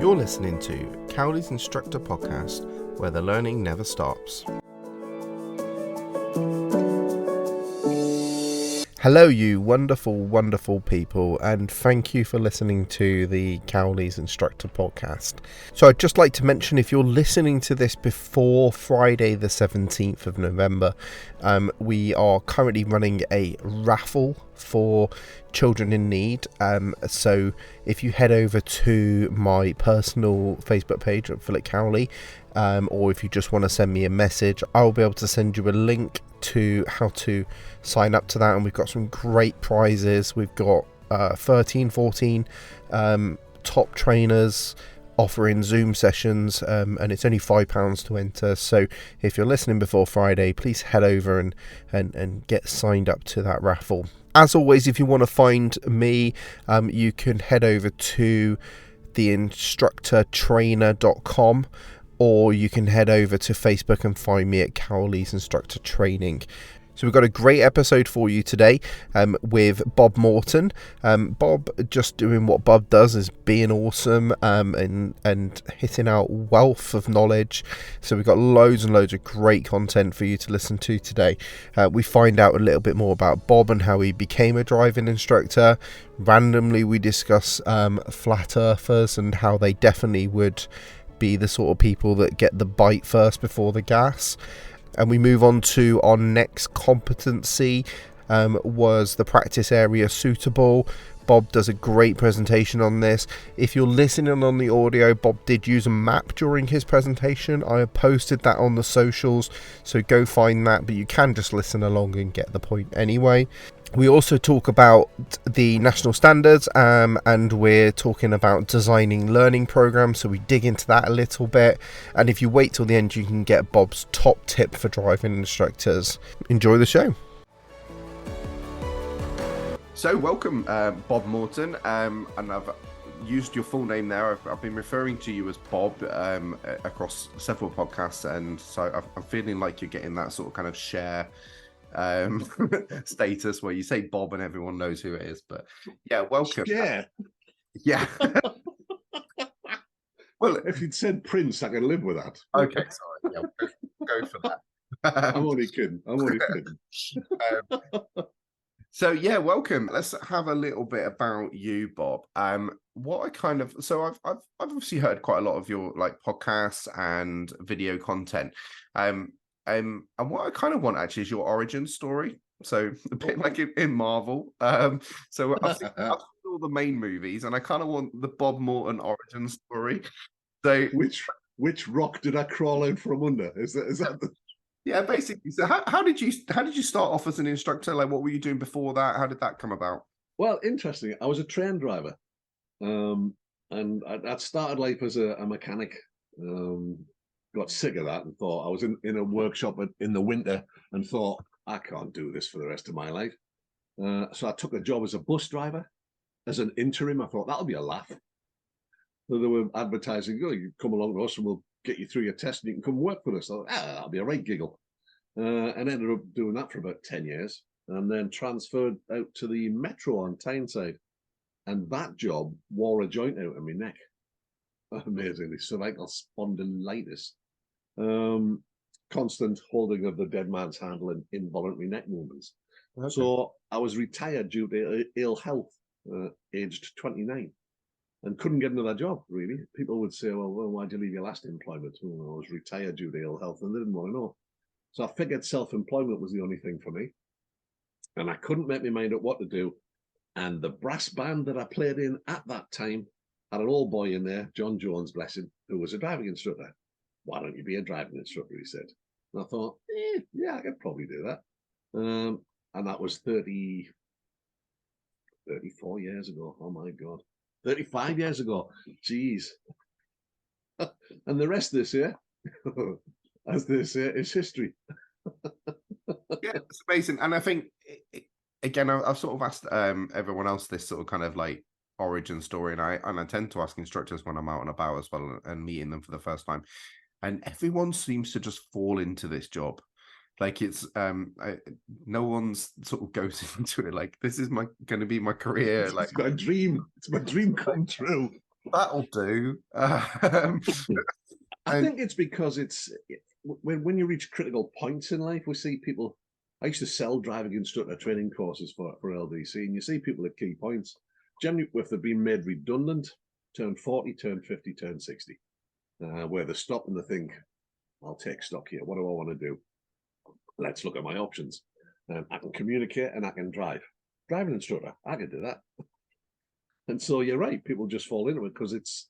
You're listening to Cowley's Instructor Podcast, where the learning never stops. Hello, you wonderful, wonderful people, and thank you for listening to the Cowley's Instructor Podcast. So I'd just like to mention, if you're listening to this before Friday the 17th of November, we are currently running a raffle for children in need. So if you head over to my personal Facebook page at Philip Cowley, or if you just want to send me a message, I'll be able to send you a link to how to sign up to that. And we've got some great prizes. We've got 14 top trainers offering Zoom sessions, and it's only £5 to enter. So if you're listening before Friday, please head over and get signed up to that raffle. As always, if you want to find me, you can head over to theinstructortrainer.com, or you can head over to Facebook and find me at Cowley's Instructor Training. So we've got a great episode for you today with Bob Morton. Bob, just doing what Bob does, is being awesome and hitting out wealth of knowledge. So we've got loads and loads of great content for you to listen to today. We find out a little bit more about Bob and how he became a driving instructor. Randomly, we discuss flat earthers and how they definitely would be the sort of people that get the bite first before the gas. And we move on to our next competency, was the practice area suitable. Bob does a great presentation on this. If you're listening on the audio, Bob did use a map during his presentation. I have posted that on the socials, so go find that, but you can just listen along and get the point anyway. We also talk about the national standards, and we're talking about designing learning programs, so we dig into that a little bit. And if you wait till the end, you can get Bob's top tip for driving instructors. Enjoy the show. So welcome, Bob Morton, and I've used your full name there. I've been referring to you as Bob across several podcasts, and so I'm feeling like you're getting that sort of kind of Cher status where you say Bob and everyone knows who it is. But yeah, welcome. Yeah. Well, if you'd said Prince, I can live with that. Okay, sorry. Yeah, go for that. I'm only kidding. So yeah, welcome. Let's have a little bit about you, Bob. So I've obviously heard quite a lot of your podcasts and video content. And what I kind of want actually is your origin story. So a bit like in Marvel. So I've seen all the main movies, and I kind of want the Bob Morton origin story. So which rock did I crawl out from under? Is that the... Yeah, basically. So how did you start off as an instructor? What were you doing before that? How did that come about? Well, interesting. I was a train driver, and I'd started life as a mechanic. Got sick of that and thought I was in a workshop in the winter and thought, I can't do this for the rest of my life. So I took a job as a bus driver, as an interim. I thought that'll be a laugh. So they were advertising, you come along to us and we'll get you through your test and you can come work for us. I thought, that'll be a right giggle. And ended up doing that for about 10 years and then transferred out to the Metro on Tyneside. And that job wore a joint out of my neck. Amazingly, cervical spondylitis. Constant holding of the dead man's handle and involuntary neck movements. Okay. So I was retired due to ill health, aged 29, and couldn't get another job, really. People would say, well, why'd you leave your last employment? Well, I was retired due to ill health, and they didn't want to know. So I figured self-employment was the only thing for me. And I couldn't make my mind up what to do. And the brass band that I played in at that time had an old boy in there, John Jones, bless him, who was a driving instructor. Why don't you be a driving instructor, he said. And I thought, yeah, I could probably do that. And that was 34 years ago. Oh, my God. 35 years ago. Jeez. And the rest of this year, as they say, is history. Yeah, it's amazing. And I think, again, I've sort of asked everyone else this sort of kind of origin story, and I tend to ask instructors when I'm out and about as well and meeting them for the first time. And everyone seems to just fall into this job. It's no one's sort of goes into it this is going to be my career. It's my dream. It's my dream come true. That'll do. I And think it's because when you reach critical points in life, we see people. I used to sell driving instructor training courses for LDC, and you see people at key points. Generally, if they've been made redundant, turn 40, turn 50, turn 60, where they stop and they think, I'll take stock here. What do I want to do? Let's look at my options. I can communicate and I can drive. Driving instructor, I can do that. And so you're right, people just fall into it because it's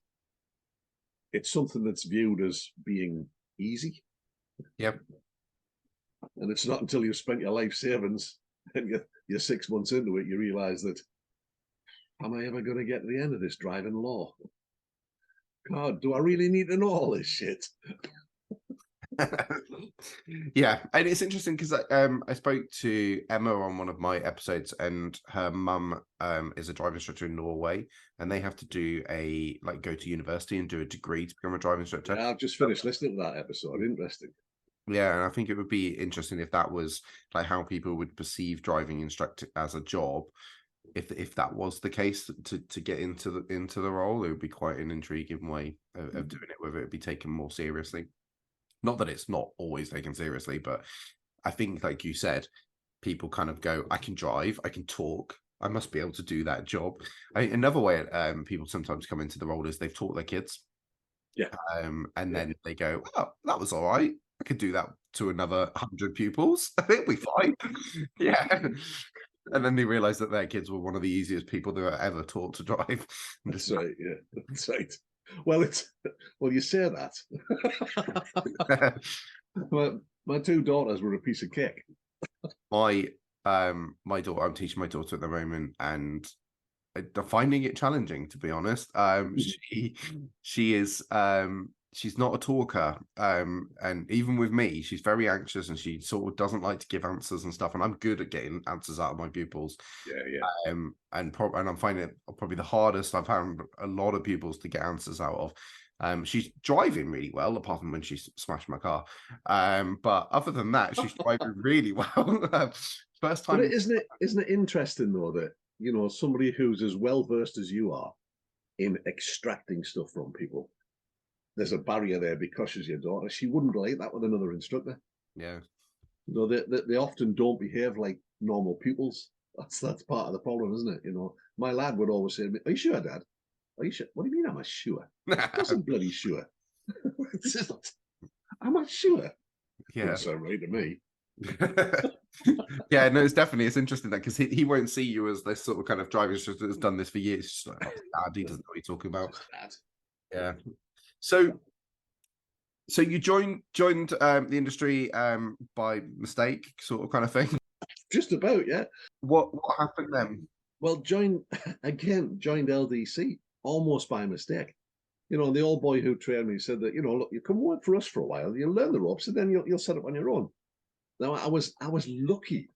something that's viewed as being easy. yep. And it's not until you've spent your life savings and you're 6 months into it, you realize that, am I ever going to get to the end of this driving law? God, do I really need to know all this shit? Yeah, and it's interesting because I spoke to Emma on one of my episodes, and her mum is a driving instructor in Norway, and they have to do go to university and do a degree to become a driving instructor. Yeah, I've just finished listening to that episode. Interesting. Yeah, and I think it would be interesting if that was like how people would perceive driving instructor as a job. If that was the case to get into the role, it would be quite an intriguing way of doing it, whether it be taken more seriously. Not that it's not always taken seriously, but I think, like you said, people kind of go, I can drive, I can talk, I must be able to do that job. Another way people sometimes come into the role is they've taught their kids. Yeah. And then they go, oh, that was all right. I could do that to another 100 pupils. It'll be fine. Yeah. And then they realize that their kids were one of the easiest people they were ever taught to drive. That's right. Yeah, that's right. Well, you say that. Well, my two daughters were a piece of cake. My daughter, I'm teaching my daughter at the moment, and finding it challenging, to be honest. She is she's not a talker, and even with me, she's very anxious, and she sort of doesn't like to give answers and stuff, and I'm good at getting answers out of my pupils. Yeah. And I'm finding it probably the hardest I've had a lot of pupils to get answers out of. She's driving really well, apart from when she smashed my car. But other than that, she's driving really well. First time. But isn't it interesting though that somebody who's as well versed as you are in extracting stuff from people, there's a barrier there because she's your daughter. She wouldn't like that with another instructor. Yeah. They often don't behave like normal pupils. That's part of the problem, isn't it? My lad would always say to me, "Are you sure, Dad? Are you sure? What do you mean I'm sure? I wasn't bloody sure. I'm not sure." Yeah. Doesn't sound right to me. Yeah, no, it's interesting that because he won't see you as this sort of kind of driver instructor that's done this for years. Just like, Dad, he doesn't know what you're talking about. Yeah. So you joined the industry by mistake, sort of kind of thing. Just about, yeah. What happened then? Well, joined LDC almost by mistake. The old boy who trained me said that, look, you come work for us for a while, you'll learn the ropes, and then you'll set up on your own. Now, I was lucky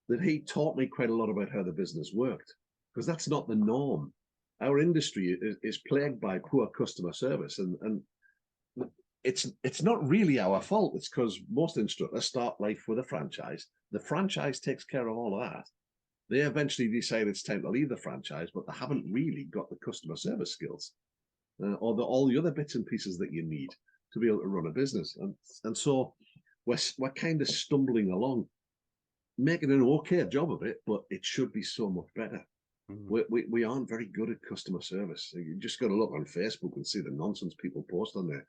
that he taught me quite a lot about how the business worked, because that's not the norm. Our industry is plagued by poor customer service, and it's not really our fault. It's because most instructors start life with a franchise. The franchise takes care of all of that. They eventually decide it's time to leave the franchise, but they haven't really got the customer service skills or all the other bits and pieces that you need to be able to run a business. And so we're kind of stumbling along, making an okay job of it, but it should be so much better. We aren't very good at customer service. You just got to look on Facebook and see the nonsense people post on there.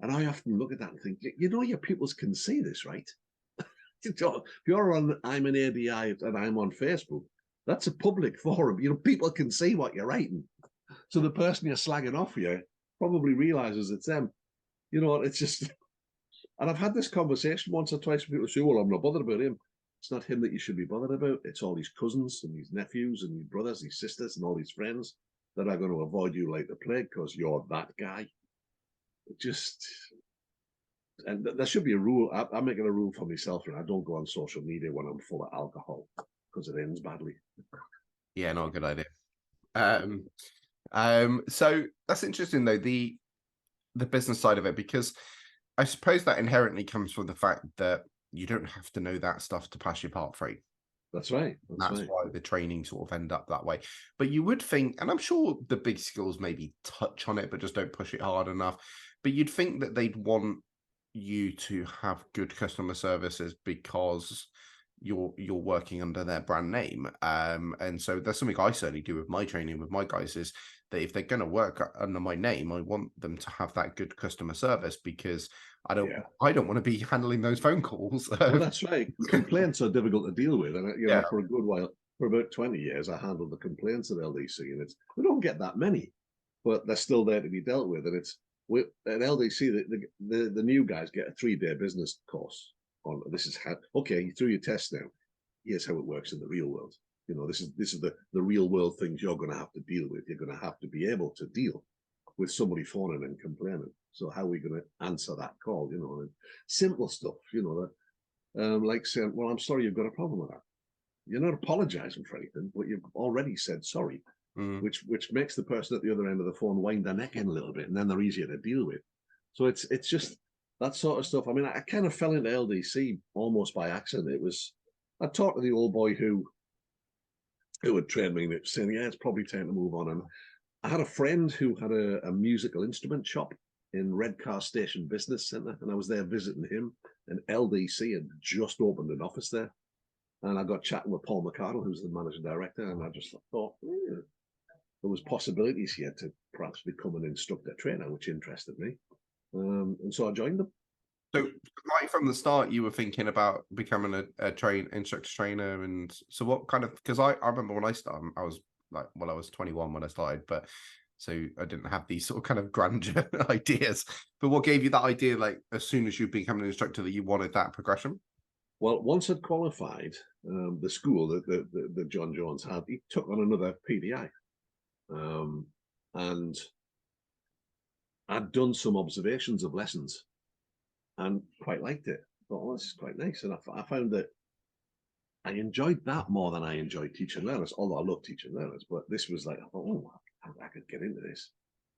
And I often look at that and think, your pupils can see this, right? If you're on, I'm an ADI and I'm on Facebook, that's a public forum. People can see what you're writing. So the person you're slagging off here probably realizes it's them. It's just, and I've had this conversation once or twice with people say, well, I'm not bothered about him. It's not him that you should be bothered about. It's all his cousins and his nephews and his brothers, his sisters, and all his friends that are going to avoid you like the plague because you're that guy. And there should be a rule. I'm making a rule for myself, and I don't go on social media when I'm full of alcohol because it ends badly. Yeah, not a good idea. So that's interesting though, the business side of it, because I suppose that inherently comes from the fact that you don't have to know that stuff to pass your Part 3. That's right. That's why the training sort of end up that way. But you would think, and I'm sure the big schools maybe touch on it, but just don't push it hard enough. But you'd think that they'd want you to have good customer services because you're working under their brand name. And so that's something I certainly do with my training with my guys, is that if they're going to work under my name, I want them to have that good customer service, because I don't want to be handling those phone calls. Well, that's right. Complaints are difficult to deal with, and for a good while, for about 20 years, I handled the complaints at LDC, and we don't get that many, but they're still there to be dealt with. And at LDC, the new guys get a 3-day business course on this is how. Okay, you threw your test now. Here's how it works in the real world. This is the real world things you're going to have to deal with. You're going to have to be able to deal with somebody phoning and complaining. So how are we going to answer that call? And simple stuff. Like saying, "Well, I'm sorry, you've got a problem with that." You're not apologizing for anything, but you've already said sorry, which makes the person at the other end of the phone wind their neck in a little bit, and then they're easier to deal with. So it's just that sort of stuff. I mean, I kind of fell into LDC almost by accident. I talked to the old boy who had trained me, saying, "Yeah, it's probably time to move on." And I had a friend who had a musical instrument shop in Redcar Station Business Centre, and I was there visiting him, and LDC had just opened an office there. And I got chatting with Paul McCardle, who's the managing director, and I just thought there was possibilities here to perhaps become an instructor trainer, which interested me. And so I joined them. So right from the start, you were thinking about becoming a instructor trainer. And so what kind of, because I remember when I started, I was 21 when I started, but so I didn't have these sort of kind of grandeur ideas. But what gave you that idea, like as soon as you became an instructor, that you wanted that progression? Well, once I'd qualified, the school that John Jones had, he took on another PDI. And I'd done some observations of lessons and quite liked it. I thought, "Oh, this is quite nice." And I found that I enjoyed that more than I enjoyed teaching learners, although I love teaching learners. But this was like, I thought, "Oh, I could get into this."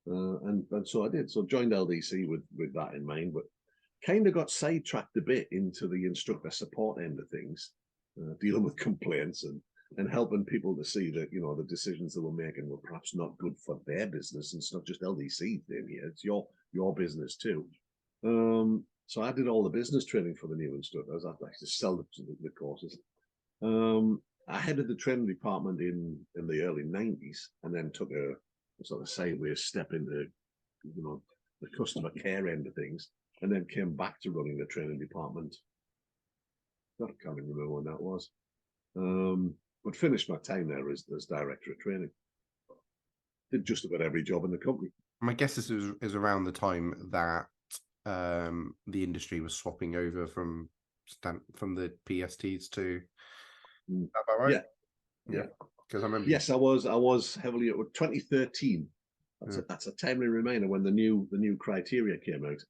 And so I did. So joined LDC with that in mind, but kind of got sidetracked a bit into the instructor support end of things, dealing with complaints and helping people to see that, the decisions they were making were perhaps not good for their business. And it's not just LDC thing here, it's your business too. So I did all the business training for the new instructors. I actually sell the courses. I headed the training department in the early 90s, and then took a sort of sideways step into, the customer care end of things, and then came back to running the training department. I can't even remember when that was. But finished my time there as director of training. Did just about every job in the company. My guess is around the time that the industry was swapping over from the PSTs to. Is that about right? Yeah. Because I remember. Yes, I was heavily at 2013. That's a timely reminder when the new criteria came out,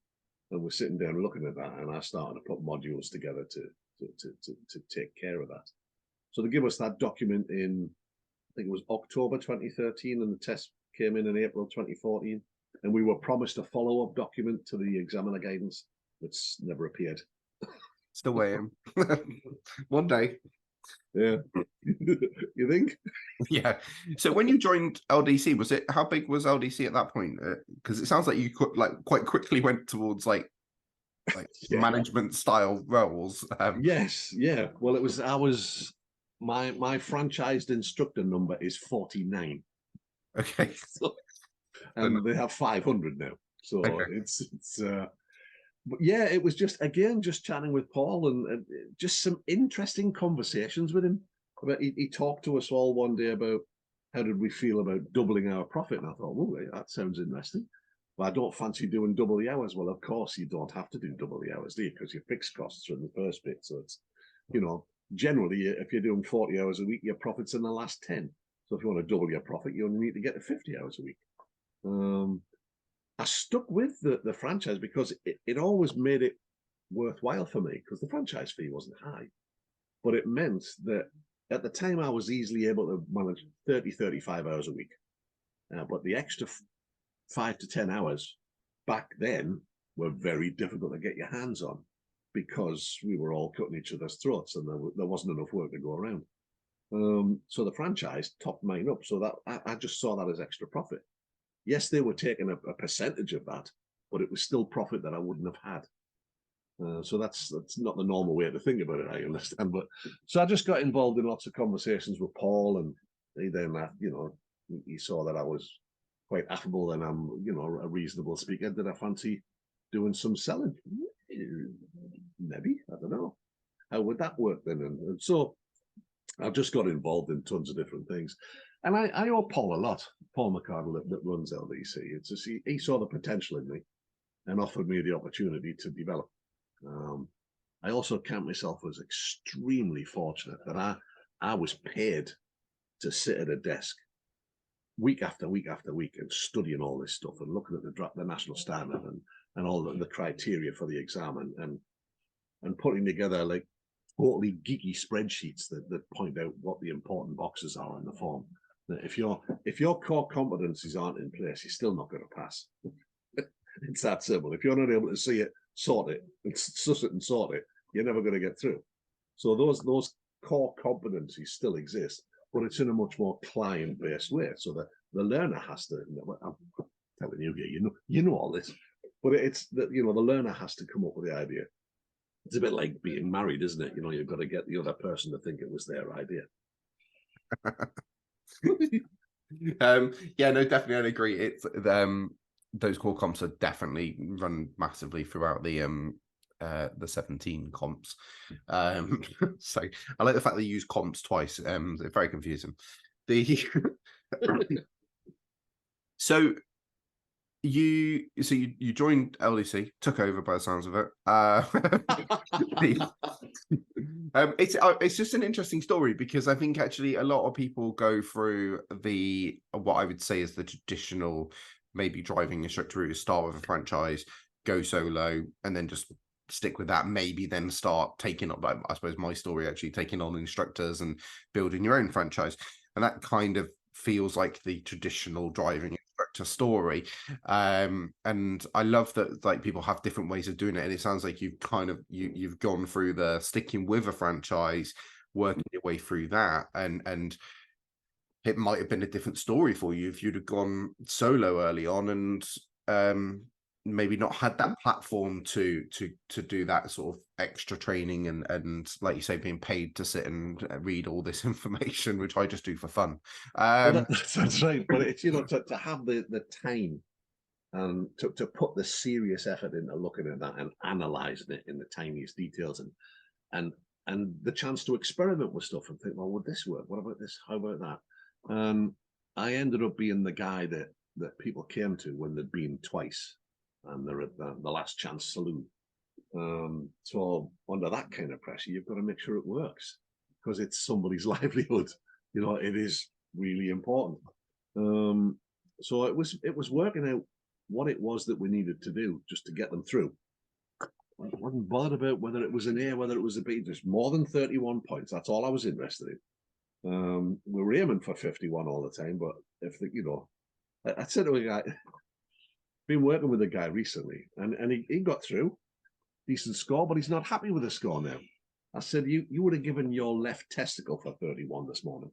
and we're sitting down looking at that, and I started to put modules together to take care of that. So they give us that document in, I think it was October 2013, and the test came in April 2014, and we were promised a follow-up document to the examiner guidance that's never appeared. Still waiting. One day. Yeah. You think? Yeah. So when you joined LDC, how big was LDC at that point? Because it sounds like you quite quickly went towards management style roles. Yes. Yeah. Well, my franchised instructor number is 49. Okay. And they have 500 now. So okay. it's but yeah, it was just chatting with Paul and just some interesting conversations with him. He talked to us all one day about how did we feel about doubling our profit, and I thought, "Oh, that sounds interesting." But I don't fancy doing double the hours. Well, of course you don't have to do double the hours, do you? Because your fixed costs are in the first bit. So it's, generally if you're doing 40 hours a week, your profit's in the last 10. So if you want to double your profit, you only need to get to 50 hours a week. I stuck with the franchise because it always made it worthwhile for me, because the franchise fee wasn't high. But it meant that at the time I was easily able to manage 30, 35 hours a week. But the extra 5 to 10 hours back then were very difficult to get your hands on. because we were all cutting each other's throats and there wasn't enough work to go around. So the franchise topped mine up. So that I just saw that as extra profit. Yes, they were taking a percentage of that, but it was still profit that I wouldn't have had. So that's not the normal way to think about it, I understand. But so I just got involved in lots of conversations with Paul, and he then, he saw that I was quite affable and I'm, a reasonable speaker. Did I fancy doing some selling? Maybe, I don't know. How would that work then? And so I just got involved in tons of different things. And I owe Paul a lot, Paul McCardle that runs LDC. It's just, he saw the potential in me and offered me the opportunity to develop. I also count myself as extremely fortunate that I was paid to sit at a desk week after week after week and studying all this stuff and looking at the national standard and all the criteria for the exam and putting together like totally geeky spreadsheets that point out what the important boxes are in the form. That if your core competencies aren't in place, you're still not going to pass. It's that simple. If you're not able to see it, sort it, and suss it and sort it, you're never going to get through. So those core competencies still exist, but it's in a much more client-based way. So that the learner has to. I'm telling you here, you know all this, but it's that the learner has to come up with the idea. It's a bit like being married, isn't it? You've got to get the other person to think it was their idea. Yeah, no, definitely, I agree. It's those core comps are definitely run massively throughout the 17 comps. So I like the fact they use comps twice. They're very confusing. So you joined LDC, took over by the sounds of it. It's just an interesting story because I think actually a lot of people go through what I would say is the traditional maybe driving instructor route, start with a franchise, go solo, and then just stick with that. Maybe then start taking up, like, I suppose my story actually taking on instructors and building your own franchise, and that kind of feels like the traditional driving instructor story. And I love that like people have different ways of doing it, and it sounds like you've you've gone through the sticking with a franchise, working your way through that, and it might have been a different story for you if you'd have gone solo early on and maybe not had that platform to do that sort of extra training and like you say, being paid to sit and read all this information, which I just do for fun. That's right. But it's to have the time and to put the serious effort into looking at that and analysing it in the tiniest details and the chance to experiment with stuff and think, well, would this work? What about this? How about that? I ended up being the guy that people came to when they'd been twice and they're at the last chance saloon. So under that kind of pressure, you've got to make sure it works because it's somebody's livelihood. It is really important. So it was working out what it was that we needed to do just to get them through. I wasn't bothered about whether it was an A, whether it was a B. There's more than 31 points. That's all I was interested in. We were aiming for 51 all the time, but if I said to a guy, been working with a guy recently, and he got through, decent score, but he's not happy with the score now. I said, you would have given your left testicle for 31 this morning,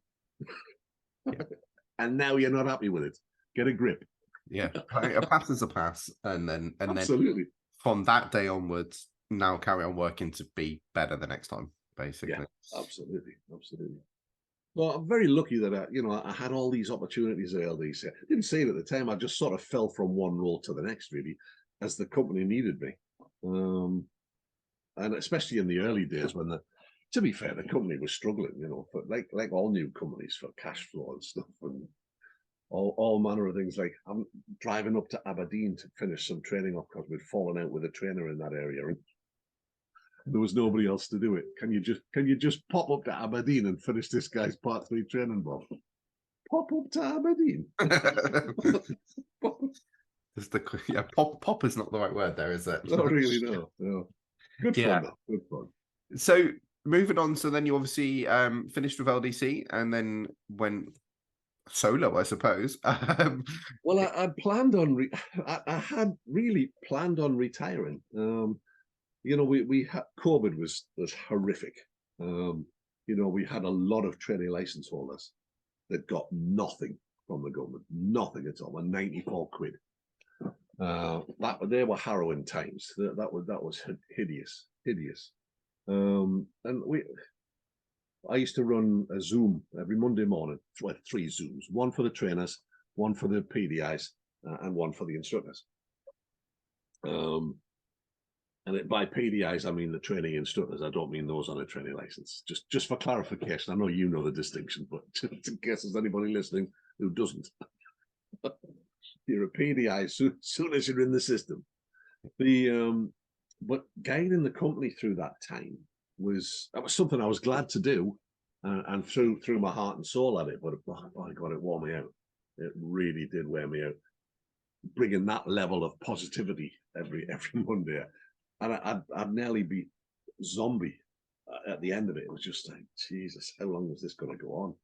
and now you're not happy with it. Get a grip. Yeah, a pass is a pass, and then Absolutely. From that day onwards, now carry on working to be better the next time, basically. Yeah, absolutely. Well, I'm very lucky that I had all these opportunities at LDC. I didn't say it at the time. I just sort of fell from one role to the next, really, as the company needed me. And especially in the early days when to be fair, the company was struggling, for like all new companies for cash flow and stuff and all manner of things. Like I'm driving up to Aberdeen to finish some training off because we'd fallen out with a trainer in that area. And there was nobody else to do it. Can you just pop up to Aberdeen and finish this guy's Part 3 training, Bob? Pop up to Aberdeen. Pop is not the right word there, is it? Not really, no. Good fun, though. Good fun. So moving on, so then you obviously finished with LDC and then went solo, I suppose. Well, I planned on I had really planned on retiring. we had COVID was horrific. We had a lot of training license holders that got nothing from the government, nothing at all, and 94 quid. They were harrowing times. That was hideous. I used to run a Zoom every Monday morning, 3 Zooms, one for the trainers, one for the PDIs, and one for the instructors. By PDIs, I mean the training instructors. I don't mean those on a training license. Just for clarification, I know you know the distinction, but just in case there's anybody listening who doesn't. You're a PDI as soon as you're in the system. But guiding the company through that time was something I was glad to do, and threw my heart and soul at it. But my God, it wore me out. It really did wear me out. Bringing that level of positivity every Monday, and I'd nearly be zombie at the end of it. It was just like, Jesus, how long is this going to go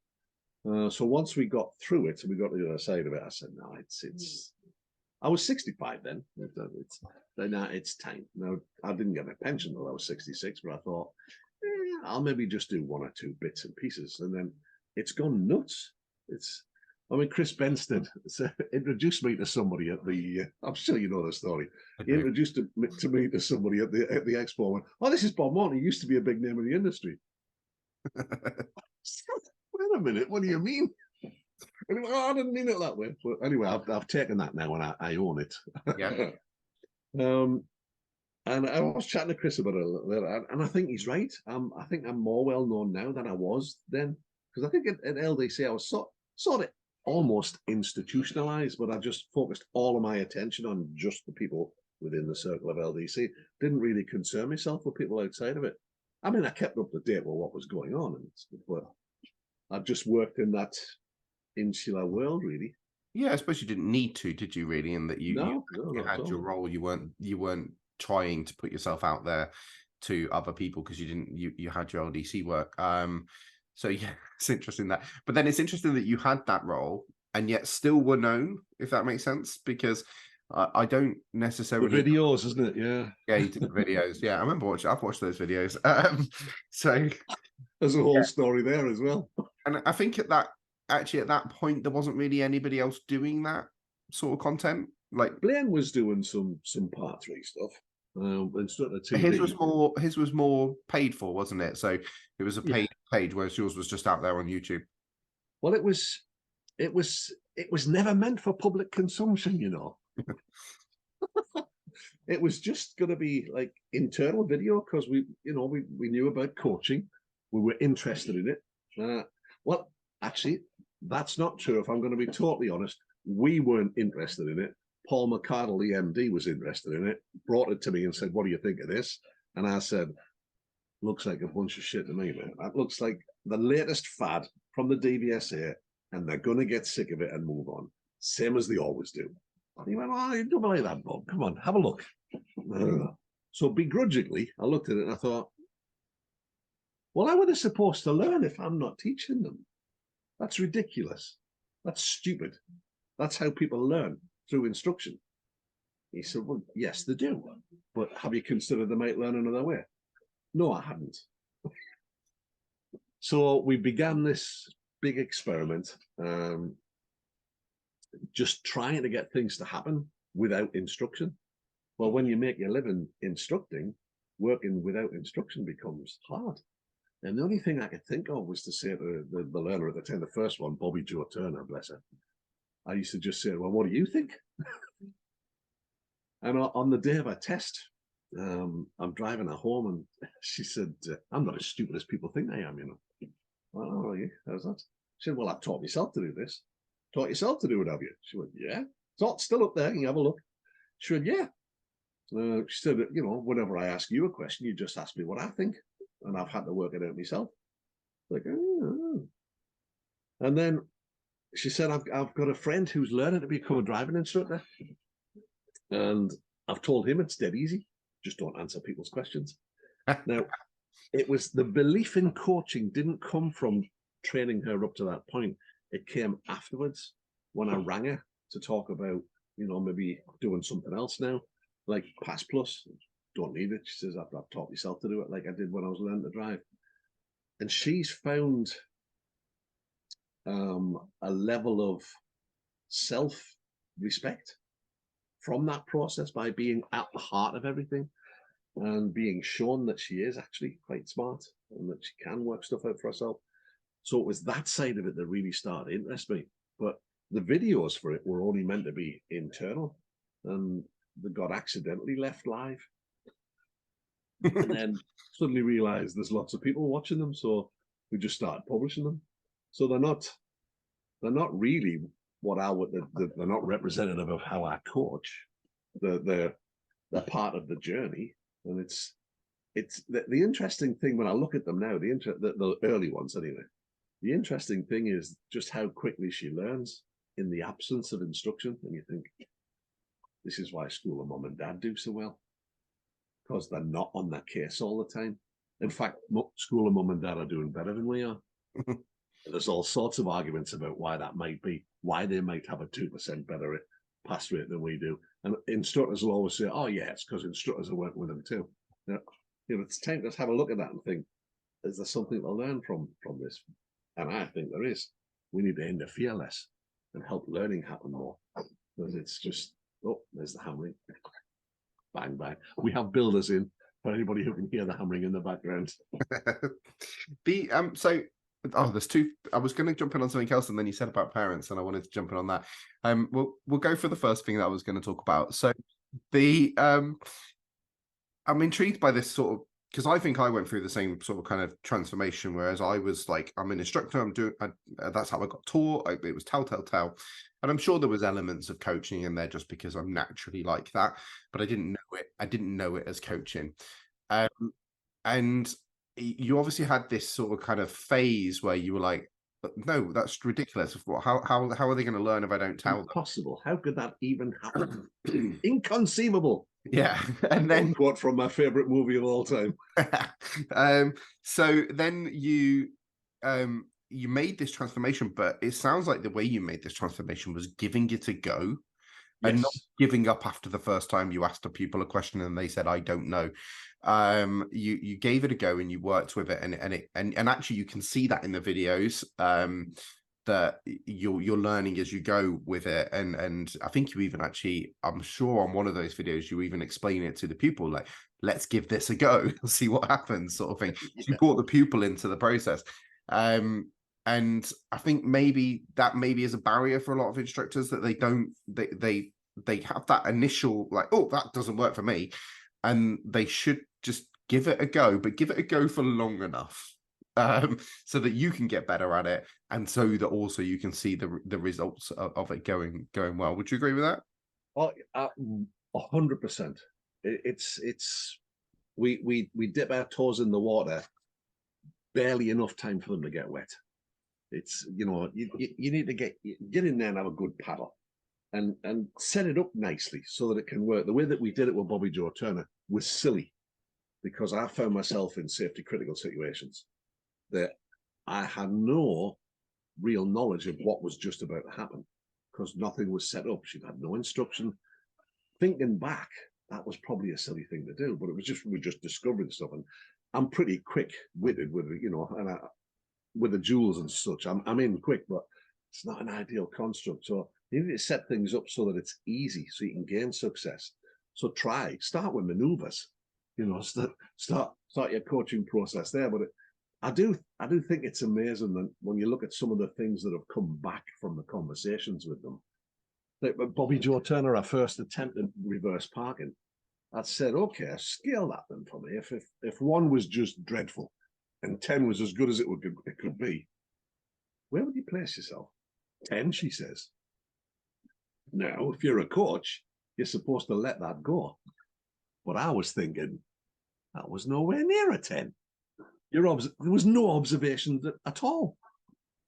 on? So once we got through it and we got to the other side of it, I said, no, it's. I was 65 then. It's time. Now, I didn't get my pension until I was 66, but I thought, I'll maybe just do 1 or 2 bits and pieces. And then it's gone nuts. Chris Benstead introduced me to somebody at the, I'm sure you know the story. He introduced me to somebody at the expo. Went, oh, this is Bob Morton. He used to be a big name in the industry. Wait a minute, what do you mean? I didn't mean it that way. But anyway, I've taken that now and I own it. Yeah. And I was chatting to Chris about it a little bit, and I think he's right. I think I'm more well known now than I was then, because I think at LDC I was sort of almost institutionalized, but I just focused all of my attention on just the people within the circle of LDC. Didn't really concern myself with people outside of it. I mean, I kept up to date with what was going on, but I just worked in that insular world, really. Yeah, I suppose you didn't need to, did you? Really, in that you had your role. You weren't trying to put yourself out there to other people because you had your LDC work. So yeah, it's interesting that. But then it's interesting that you had that role and yet still were known, if that makes sense, because I don't necessarily. The videos, isn't it? Yeah. Yeah, you did the videos. Yeah, I remember I've watched those videos. So there's a whole story there as well. And I think at that point there wasn't really anybody else doing that sort of content. Like Blaine was doing some Part 3 stuff. Instructor TV. His was more paid for, wasn't it? So it was a paid page, whereas yours was just out there on YouTube. Well, it was never meant for public consumption, you know. It was just going to be like internal video because we knew about coaching, we were interested in it. Well, actually, that's not true. If I'm going to be totally honest, we weren't interested in it. Paul McCardle, the MD, was interested in it, brought it to me and said, what do you think of this? And I said, looks like a bunch of shit to me, man. That looks like the latest fad from the DVSA, and they're going to get sick of it and move on, same as they always do. And he went, oh, you don't believe that, Bob. Come on, have a look. So begrudgingly, I looked at it and I thought, well, how are they supposed to learn if I'm not teaching them? That's ridiculous. That's stupid. That's how people learn, through instruction. He said, well, yes, they do. But have you considered they might learn another way? No, I hadn't. So we began this big experiment, just trying to get things to happen without instruction. Well, when you make your living instructing, working without instruction becomes hard. And the only thing I could think of was to say to the learner at the time, the first one, Bobby Joe Turner, bless her. I used to just say, well, what do you think? And on the day of a test, I'm driving her home and she said, I'm not as stupid as people think I am, you know. Well, oh, yeah, how's that? She said, well, I've taught myself to do this. Taught yourself to do it, have you? She went, yeah. It's still up there, can you have a look? She went, yeah. She said, you know, whenever I ask you a question, you just ask me what I think. And I've had to work it out myself. Like, oh. And then she said, I've got a friend who's learning to become a driving instructor. And I've told him it's dead easy. Just don't answer people's questions. Now, it was the belief in coaching didn't come from training her up to that point. It came afterwards when I rang her to talk about, you know, maybe doing something else now, like Pass Plus. don't need it. She says, I've taught myself to do it like I did when I was learning to drive. And she's found a level of self-respect from that process by being at the heart of everything and being shown that she is actually quite smart and that she can work stuff out for herself. So it was that side of it that really started to interest me. But the videos for it were only meant to be internal, and they got accidentally left live. And then suddenly realized there's lots of people watching them, so we just started publishing them. So they're not really what I would, they're not representative of how I coach. They're part of the journey, and it's the interesting thing when I look at them now, the early ones anyway. The interesting thing is just how quickly she learns in the absence of instruction, and you think this is why school of mum and dad do so well, because they're not on their case all the time. In fact, school of mum and dad are doing better than we are. There's all sorts of arguments about why that might be, why they might have a 2% better pass rate than we do. And instructors will always say, oh, yeah, it's because instructors are working with them too. It's time to have a look at that and think, is there something to learn from this? And I think there is. We need to interfere less and help learning happen more. Because it's just, oh, there's the hammering. Bang, bang. We have builders in for anybody who can hear the hammering in the background. There's two. I was going to jump in on something else, and then you said about parents, and I wanted to jump in on that. We'll go for the first thing that I was going to talk about. So I'm intrigued by this sort of, because I think I went through the same sort of kind of transformation, whereas I was like, I'm an instructor, that's how I got taught. It was tell. And I'm sure there was elements of coaching in there just because I'm naturally like that, but I didn't know it. I didn't know it as coaching. And you obviously had this sort of kind of phase where you were like, no, that's ridiculous. How are they going to learn if I don't tell them? Impossible. How could that even happen? Inconceivable. Yeah. And then quote from my favorite movie of all time. So then you made this transformation, but it sounds like the way you made this transformation was giving it a go. Yes. And not giving up after the first time you asked a pupil a question and they said, I don't know. You gave it a go and you worked with it, and actually you can see that in the videos, that you're learning as you go with it. And I think you even actually, I'm sure on one of those videos, you even explain it to the pupil, like, let's give this a go, see what happens, sort of thing. Yeah. You brought the pupil into the process. And I think maybe is a barrier for a lot of instructors, that they have that initial like, oh, that doesn't work for me. And they should just give it a go, but give it a go for long enough, so that you can get better at it, and so that also you can see the results of it going well. Would you agree with that? Oh, 100%. We dip our toes in the water, barely enough time for them to get wet. It's, you need to get in there and have a good paddle, and set it up nicely so that it can work. The way that we did it with Bobby Joe Turner was silly, because I found myself in safety critical situations that I had no real knowledge of what was just about to happen, because nothing was set up. She'd had no instruction. Thinking back, that was probably a silly thing to do, but we're just discovering stuff. And I'm pretty quick-witted with, and with the jewels and such. I'm in quick, but it's not an ideal construct. So you need to set things up so that it's easy, so you can gain success. So start with maneuvers, start your coaching process there. But I do think it's amazing that when you look at some of the things that have come back from the conversations with them, like Bobby Joe Turner, our first attempt at reverse parking, I said, okay, scale that then for me. If 1 was just dreadful and 10 was as good as it could be, where would you place yourself? 10, she says. Now, if you're a coach, you're supposed to let that go. But I was thinking, that was nowhere near a 10. There was no observation at all.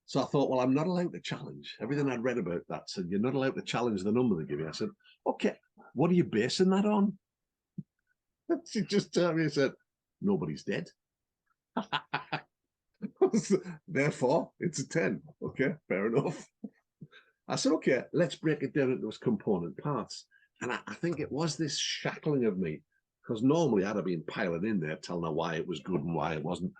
So I thought, well, I'm not allowed to challenge. Everything I'd read about that said, you're not allowed to challenge the number they give you. I said, okay, what are you basing that on? She just turned me and said, nobody's dead. Therefore, it's a 10. Okay, fair enough. I said, okay, let's break it down into those component parts. And I think it was this shackling of me, because normally I'd have been piling in there, telling her why it was good and why it wasn't.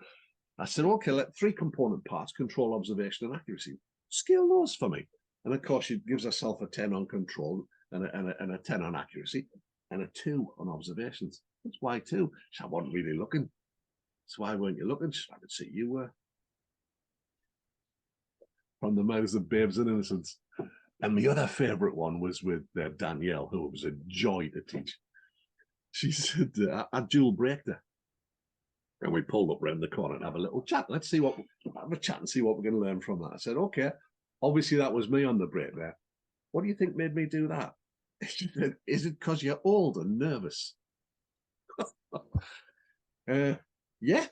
I said, okay, let 3 component parts, control, observation, and accuracy. Scale those for me. And of course, she gives herself a 10 on control and a 10 on accuracy and a 2 on observations. That's why 2. She said, I wasn't really looking. So why weren't you looking? She said, I could see you were. From the mouths of babes and innocence. And the other favourite one was with Danielle, who was a joy to teach. She said, I dual braked her. And we pulled up round the corner and have a little chat. Let's see have a chat and see what we're going to learn from that. I said, okay, obviously that was me on the brake there. What do you think made me do that? She said, is it because you're old and nervous? Yeah,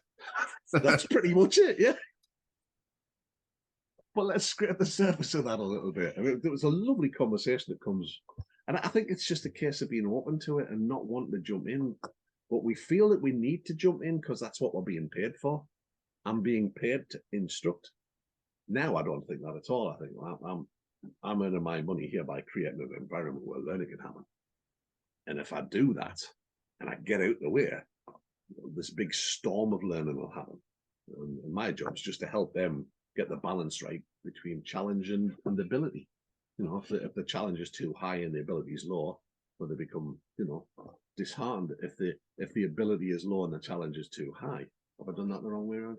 that's pretty much it, yeah. But let's scrape the surface of that a little bit. I mean, there was a lovely conversation that comes, and I think it's just a case of being open to it and not wanting to jump in. But we feel that we need to jump in because that's what we're being paid for. I'm being paid to instruct. Now I don't think that at all. I think, well, I'm earning my money here by creating an environment where learning can happen. And if I do that and I get out the way, this big storm of learning will happen. And my job is just to help them get the balance right between challenge and ability. You know, if the challenge is too high and the ability is low, well, they become, disheartened. If the ability is low and the challenge is too high, have I done that the wrong way around?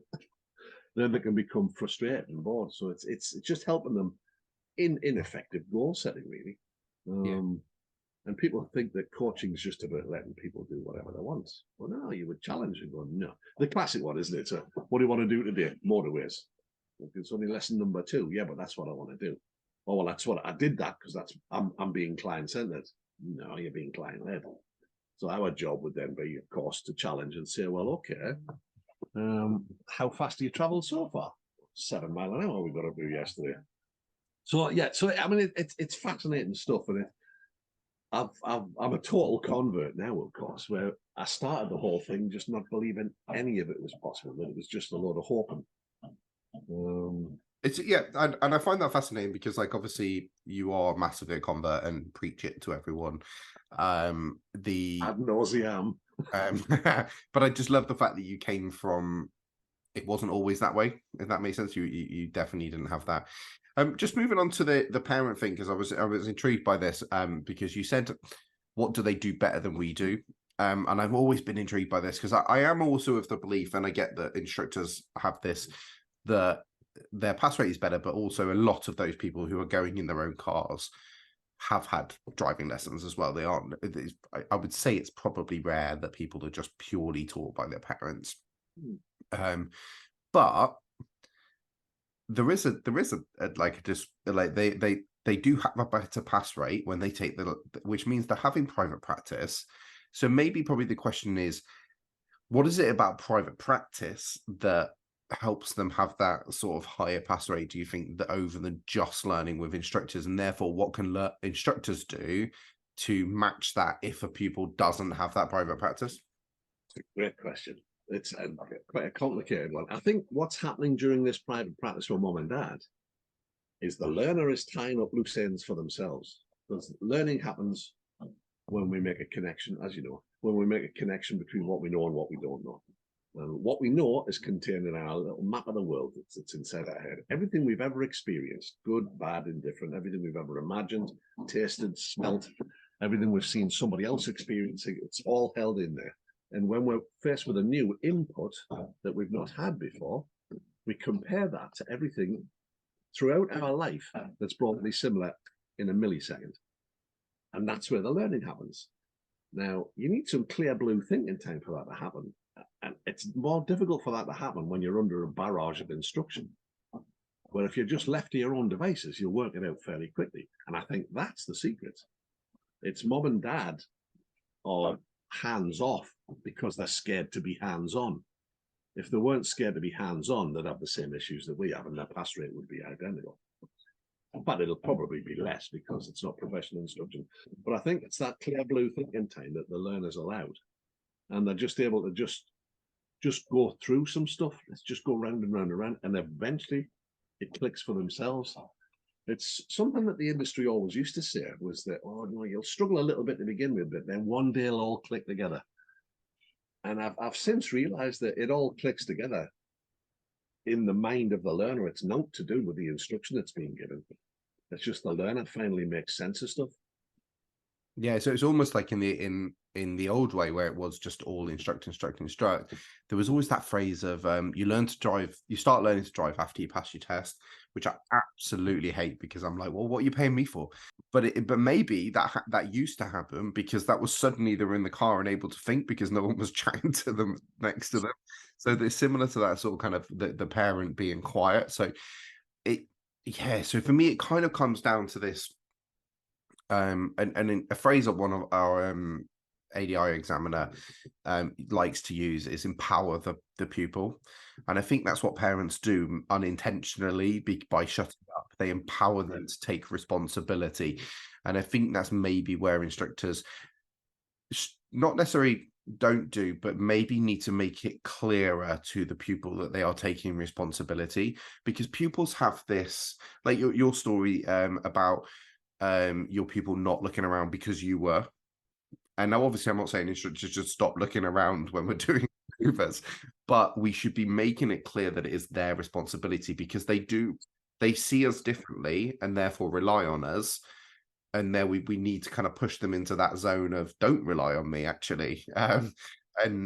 Then they can become frustrated and bored. So it's just helping them in effective goal setting, really. And people think that coaching is just about letting people do whatever they want. Well, no, you would challenge and go, no. The classic one, isn't it? So, what do you want to do today? Motorways. It's only lesson number 2. Yeah, but that's what I want to do. Oh, well, that's what I did that because I'm being client-centered. No, you're being client-led. So our job would then be, of course, to challenge and say, well, okay, how fast do you travel so far? 7 miles an hour we got to do yesterday. So yeah, I mean, it's fascinating stuff, and I'm a total convert now, of course, where I started the whole thing just not believing any of it was possible, that it was just a load of hoping. It's and I find that fascinating because, like, obviously you are massively a convert and preach it to everyone. Ad nauseam. But I just love the fact that you came from, it wasn't always that way, if that makes sense. You definitely didn't have that. Just moving on to the parent thing, because I was intrigued by this, because you said, what do they do better than we do? And I've always been intrigued by this because I am also of the belief, and I get that instructors have this, that their pass rate is better, but also a lot of those people who are going in their own cars have had driving lessons as well. They aren't. I would say it's probably rare that people are just purely taught by their parents. But there is a like just like they do have a better pass rate when they take which means they're having private practice. So maybe probably the question is, what is it about private practice that helps them have that sort of higher pass rate, do you think, that over than just learning with instructors? And therefore, what can instructors do to match that if a pupil doesn't have that private practice? It's a great question. It's quite a complicated one. I think what's happening during this private practice for mom and dad is the learner is tying up loose ends for themselves. Because learning happens when we make a connection, as you know, when we make a connection between what we know and what we don't know. And what we know is contained in our little map of the world. It's inside our head. Everything we've ever experienced, good, bad, indifferent, everything we've ever imagined, tasted, smelt, everything we've seen somebody else experiencing, it's all held in there. And when we're faced with a new input that we've not had before, we compare that to everything throughout our life that's broadly similar in a millisecond. And that's where the learning happens. Now, you need some clear blue thinking time for that to happen. And it's more difficult for that to happen when you're under a barrage of instruction. Where if you're just left to your own devices, you'll work it out fairly quickly. And I think that's the secret. It's mom and dad are hands off because they're scared to be hands on. If they weren't scared to be hands on, they'd have the same issues that we have, and their pass rate would be identical. But it'll probably be less because it's not professional instruction. But I think it's that clear blue thinking time that the learner's allowed. And they're just able to just go through some stuff. Let's just go round and round and round. And eventually it clicks for themselves. It's something that the industry always used to say was that, oh, no, you'll struggle a little bit to begin with, but then one day it'll all click together. And I've since realized that it all clicks together in the mind of the learner. It's not to do with the instruction that's being given. It's just the learner finally makes sense of stuff. Yeah, so it's almost like in the old way where it was just all instruct, instruct, instruct. There was always that phrase of you start learning to drive after you pass your test, which I absolutely hate because I'm like, well, what are you paying me for? But maybe that used to happen because that was suddenly they were in the car and able to think because no one was chatting to them next to them. So they're similar to that sort of kind of the parent being quiet. So so for me, it kind of comes down to this. And a phrase that one of our ADI examiner likes to use is empower the pupil. And I think that's what parents do unintentionally by shutting up. They empower them to take responsibility. And I think that's maybe where instructors not necessarily don't do, but maybe need to make it clearer to the pupil that they are taking responsibility, because pupils have this, like your story about your pupil not looking around because you were. And now obviously I'm not saying instructors should stop looking around when we're doing maneuvers, but we should be making it clear that it is their responsibility, because they see us differently and therefore rely on us. And there we need to kind of push them into that zone of don't rely on me, actually. And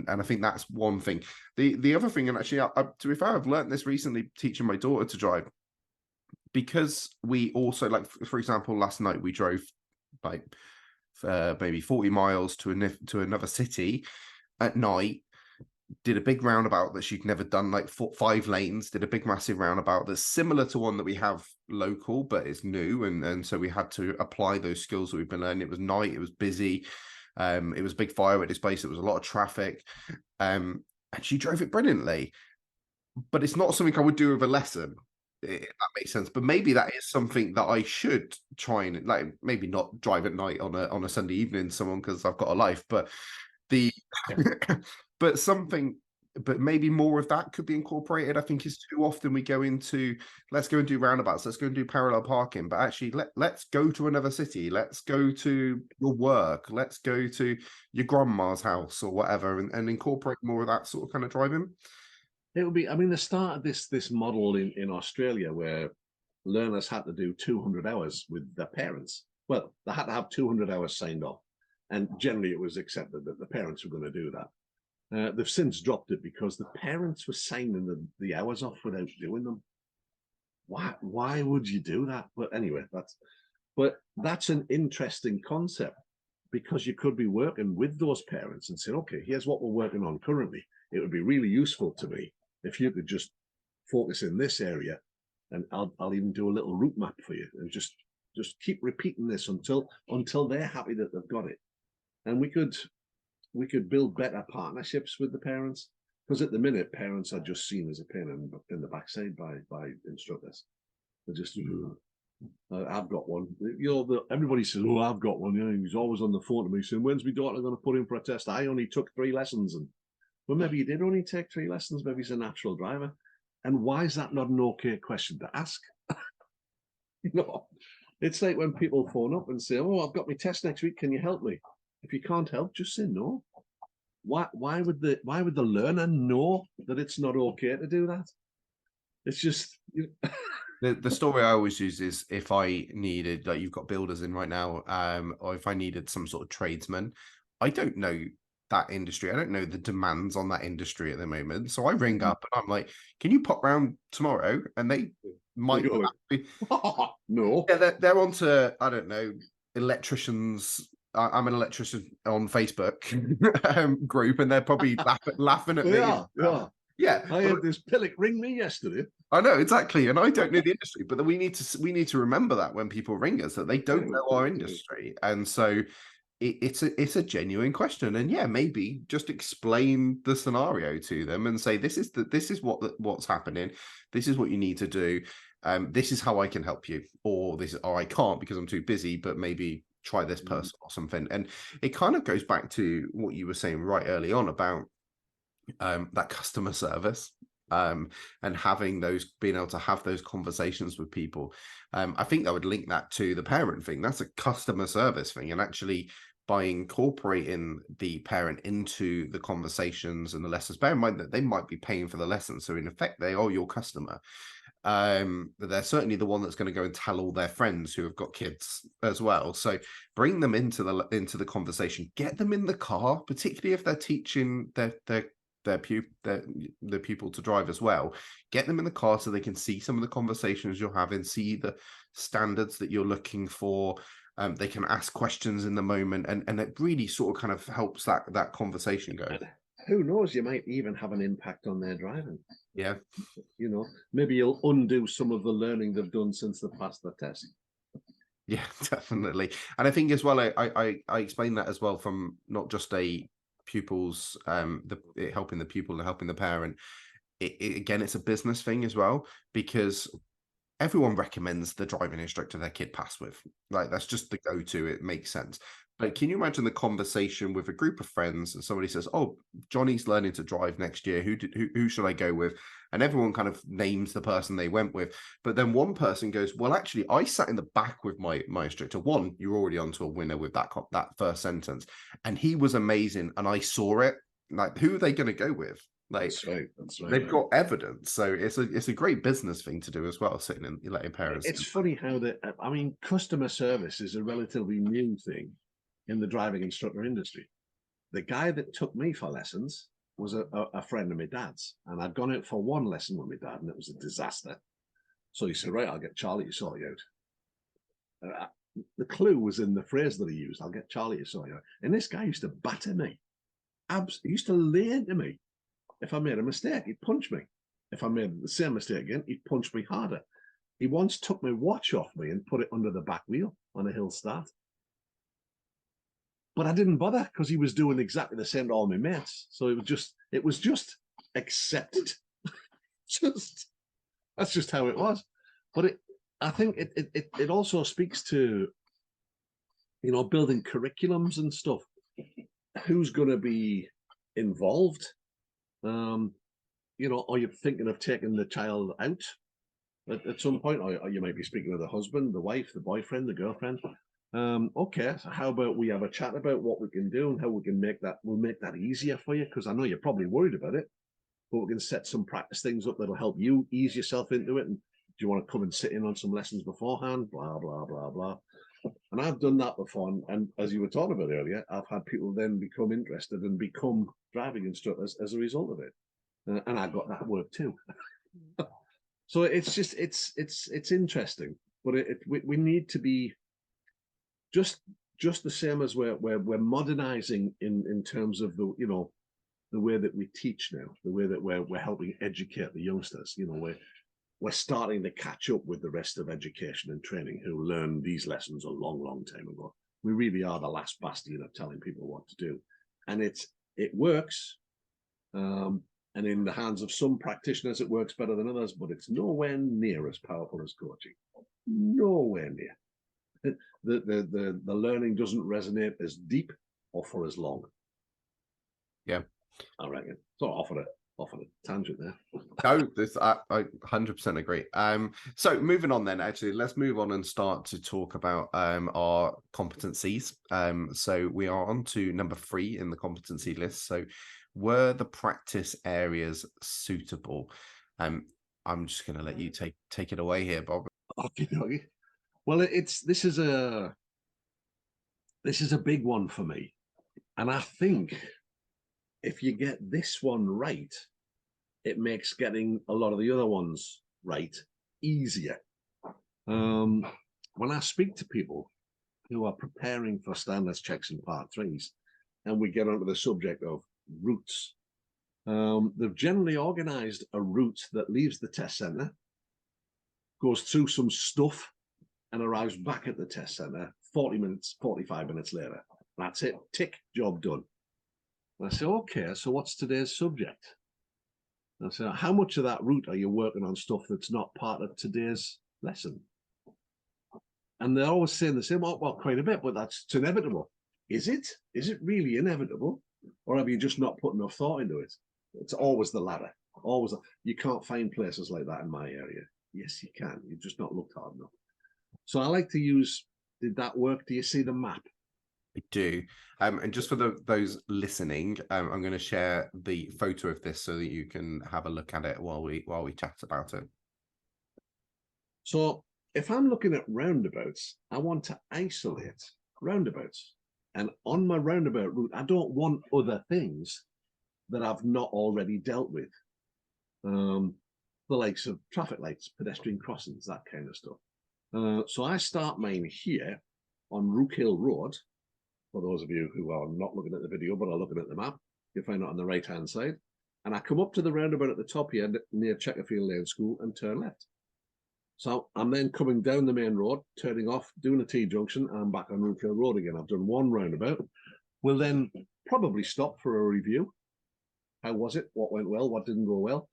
I think that's one thing. The other thing, and actually to be fair, I've learned this recently teaching my daughter to drive, because we also, like, for example, last night we drove like maybe 40 miles to another city at night, did a big roundabout that she'd never done, like 5 lanes, did a big massive roundabout that's similar to one that we have local, but it's new. And so we had to apply those skills that we've been learning. It was night, it was busy. It was a big fire at this place. It was a lot of traffic. And she drove it brilliantly, but it's not something I would do with a lesson, if that makes sense. But maybe that is something that I should try and, like, maybe not drive at night on a Sunday evening, someone, because I've got a life, but but maybe more of that could be incorporated. I think it's too often we go into, let's go and do roundabouts, let's go and do parallel parking, but actually let's go to another city, let's go to your work, let's go to your grandma's house or whatever, and incorporate more of that sort of kind of driving. It would be, I mean, they started this model in Australia where learners had to do 200 hours with their parents. Well, they had to have 200 hours signed off. And generally it was accepted that the parents were going to do that. They've since dropped it because the parents were signing the hours off without doing them. Why would you do that? But anyway, that's an interesting concept, because you could be working with those parents and say, okay, here's what we're working on currently. It would be really useful to me if you could just focus in this area, and I'll even do a little route map for you, and just keep repeating this until they're happy that they've got it. And we could build better partnerships with the parents, because at the minute parents are just seen as a pain in the backside by instructors. They're just, I've got one. Everybody says, oh, I've got one. You know, he's always on the phone to me saying, when's my daughter going to put in for a test? I only took 3 lessons. And well, maybe you did only take 3 lessons. Maybe he's a natural driver. And why is that not an okay question to ask? You know, it's like when people phone up and say, oh, I've got my test next week, can you help me? If you can't help, just say no. Why would the learner know that it's not okay to do that? It's just, you know. The story I always use is, if I needed, like, you've got builders in right now, or if I needed some sort of tradesman, I don't know that industry. I don't know the demands on that industry at the moment. So I ring up and I'm like, can you pop round tomorrow? And they might be, no. Yeah, they're onto, I don't know, electricians. I'm an electrician on Facebook group, and they're probably laughing at me. Yeah. I had this pillock ring me yesterday. I know, exactly, and I don't know the industry, but we need to remember that when people ring us, that they don't know our industry, and so it's a genuine question. And yeah, maybe just explain the scenario to them and say, this is what's happening. This is what you need to do. This is how I can help you, or I can't because I'm too busy, but maybe try this person or something. And it kind of goes back to what you were saying right early on about that customer service, and being able to have those conversations with people. I think that would link that to the parent thing. That's a customer service thing, and actually by incorporating the parent into the conversations and the lessons. Bear in mind that they might be paying for the lessons, so in effect they are your customer. They're certainly the one that's going to go and tell all their friends who have got kids as well. So bring them into the conversation, get them in the car, particularly if they're teaching their pupil to drive as well. Get them in the car so they can see some of the conversations you're having, see the standards that you're looking for. They can ask questions in the moment, and it really sort of kind of helps that conversation go. Who knows, you might even have an impact on their driving. Yeah. Maybe you'll undo some of the learning they've done since they passed the test. Yeah, definitely. And I think as well, I explain that as well from not just a pupils, helping the pupil and helping the parent. Again, it's a business thing as well, because everyone recommends the driving instructor their kid pass with. Like, that's just the go-to. It makes sense. But can you imagine the conversation with a group of friends and somebody says, "Oh, Johnny's learning to drive next year. Who should I go with?" And everyone kind of names the person they went with. But then one person goes, "Well, actually, I sat in the back with my instructor." One, you're already onto a winner with that first sentence. And he was amazing. And I saw it. Like, who are they going to go with? Like, That's right. They've got evidence, so it's a great business thing to do as well. Sitting and letting parents. It's funny how customer service is a relatively new thing in the driving instructor industry. The guy that took me for lessons was a friend of my dad's, and I'd gone out for one lesson with my dad, and it was a disaster. So he said, "Right, I'll get Charlie to sort you out." The clue was in the phrase that he used: "I'll get Charlie to sort you out." And this guy used to batter me. He used to lay into me. If I made a mistake, he'd punch me. If I made the same mistake again, he'd punch me harder. He once took my watch off me and put it under the back wheel on a hill start. But I didn't bother, because he was doing exactly the same to all my mates. So it was just accepted. That's just how it was. But I think it also speaks to, building curriculums and stuff. Who's going to be involved? Are you thinking of taking the child out at some point, or you might be speaking to the husband, the wife, the boyfriend, the girlfriend. Okay, so how about we have a chat about what we can do and how we can make that easier for you, because I know you're probably worried about it, but we can set some practice things up that'll help you ease yourself into it. And do you want to come and sit in on some lessons beforehand? Blah, blah, blah, blah. And I've done that before, and as you were talking about earlier, I've had people then become interested and become driving instructors as a result of it, and I got that work too. So it's just it's interesting, but we need to be just the same as we're modernizing in terms of the way that we teach now, the way that we're helping educate the youngsters. We're starting to catch up with the rest of education and training, who learned these lessons a long time ago. We really are the last bastion of telling people what to do, and it works. And in the hands of some practitioners, it works better than others, but it's nowhere near as powerful as coaching. Nowhere near. The learning doesn't resonate as deep or for as long. Yeah, I reckon. So off of a tangent there. No, I 100% agree. So moving on then, actually, let's move on and start to talk about our competencies. So we are on to number 3 in the competency list. So were the practice areas suitable? I'm just going to let you take it away here, Bob. Okay. Well, this is a big one for me, and I think if you get this one right, it makes getting a lot of the other ones right easier. When I speak to people who are preparing for standards checks and part 3s, and we get onto the subject of routes, they've generally organized a route that leaves the test center, goes through some stuff, and arrives back at the test center 45 minutes later. That's it. Tick, job done. And I say, okay, so what's today's subject? And I say, how much of that route are you working on stuff that's not part of today's lesson? And they're always saying the same, well, quite a bit, but it's inevitable. Is it? Is it really inevitable? Or have you just not put enough thought into it? It's always the latter. Always. You can't find places like that in my area. Yes, you can. You've just not looked hard enough. So I like to use, did that work? Do you see the map? I do. And just for those listening, I'm going to share the photo of this so that you can have a look at it while we chat about it. So if I'm looking at roundabouts, I want to isolate roundabouts. And on my roundabout route, I don't want other things that I've not already dealt with. The likes of traffic lights, pedestrian crossings, that kind of stuff. So I start mine here on Rook Hill Road. For those of you who are not looking at the video but are looking at the map, you'll find it on the right-hand side. And I come up to the roundabout at the top here near Checkerfield Lane School and turn left. So I'm then coming down the main road, turning off, doing a T-junction, and I'm back on Rook Hill Road again. I've done one roundabout. We'll then probably stop for a review. How was it? What went well? What didn't go well?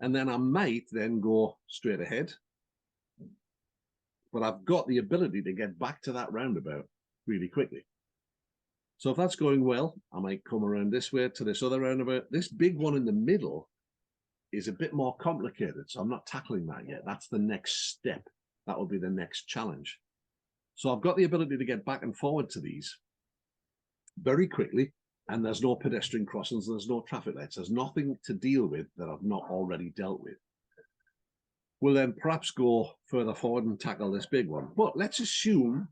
And then I might then go straight ahead. But I've got the ability to get back to that roundabout really quickly. So if that's going well, I might come around this way to this other roundabout. This big one in the middle is a bit more complicated, so I'm not tackling that yet. That's the next step. That will be the next challenge. So I've got the ability to get back and forward to these very quickly, and there's no pedestrian crossings, there's no traffic lights, there's nothing to deal with that I've not already dealt with. We'll then perhaps go further forward and tackle this big one. But let's assume,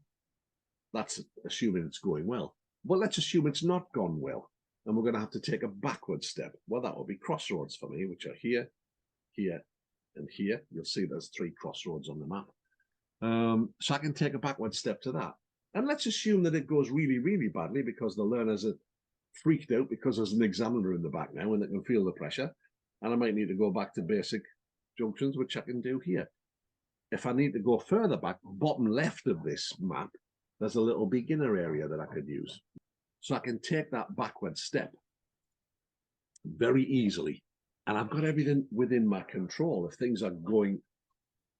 that's assuming it's going well, but let's assume it's not gone well, and we're going to have to take a backward step. Well, that will be crossroads for me, which are here, here, and here. You'll see there's 3 crossroads on the map. So I can take a backward step to that. And let's assume that it goes really, really badly because the learners are freaked out because there's an examiner in the back now and they can feel the pressure. And I might need to go back to basic junctions, which I can do here. If I need to go further back, bottom left of this map, there's a little beginner area that I could use. So I can take that backward step very easily. And I've got everything within my control. If things are going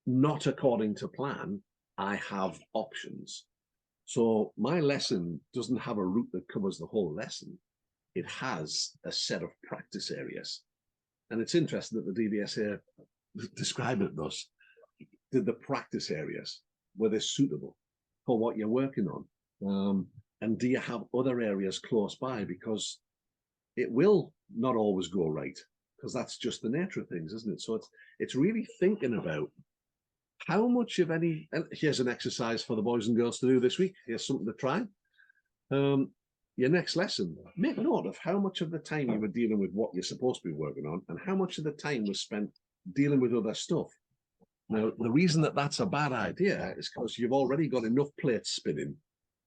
not according to plan, I have options. So my lesson doesn't have a route that covers the whole lesson. It has a set of practice areas. And it's interesting that the DVS here describe it thus. Did the practice areas, were they suitable for what you're working on? And do you have other areas close by? Because it will not always go right, because that's just the nature of things, isn't it? So it's really thinking about how much of any, and here's an exercise for the boys and girls to do this week. Here's something to try. Your next lesson, make note of how much of the time you were dealing with what you're supposed to be working on and how much of the time was spent dealing with other stuff. Now, the reason that that's a bad idea is because you've already got enough plates spinning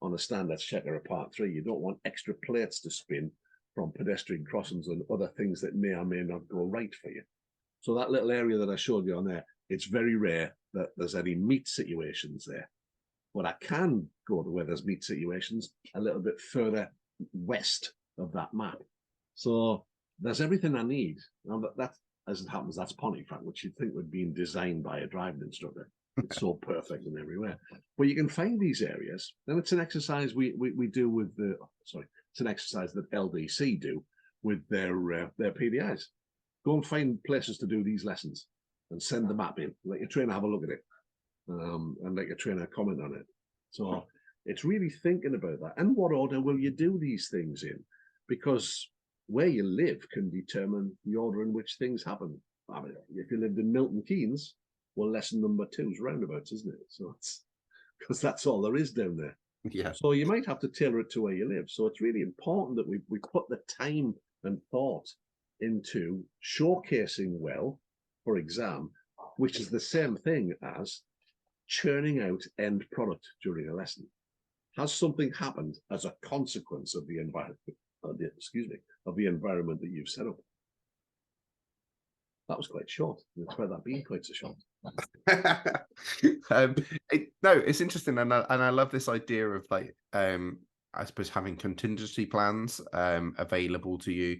on a standard checker of part 3. You don't want extra plates to spin from pedestrian crossings and other things that may or may not go right for you. So that little area that I showed you on there, it's very rare that there's any meet situations there. But I can go to where there's meet situations a little bit further west of that map. So there's everything I need. Now that as it happens, that's Pontefract, which you'd think would be designed by a driving instructor. It's so perfect and everywhere. But you can find these areas, and it's an exercise we do with the, it's an exercise that LDC do with their PDIs. Go and find places to do these lessons and send the map in. Let your trainer have a look at it, and let your trainer comment on it. So it's really thinking about that. And what order will you do these things in? Because where you live can determine the order in which things happen. I mean, if you lived in Milton Keynes, well, lesson number 2 is roundabouts, isn't it? So it's because that's all there is down there. Yeah. So you might have to tailor it to where you live. So it's really important that we put the time and thought into showcasing well for exam, which is the same thing as churning out end product during a lesson. Has something happened as a consequence of the environment? Of the environment that you've set up. That was quite short. It's about that being quite so short. No, it's interesting, and I love this idea of like I suppose having contingency plans available to you,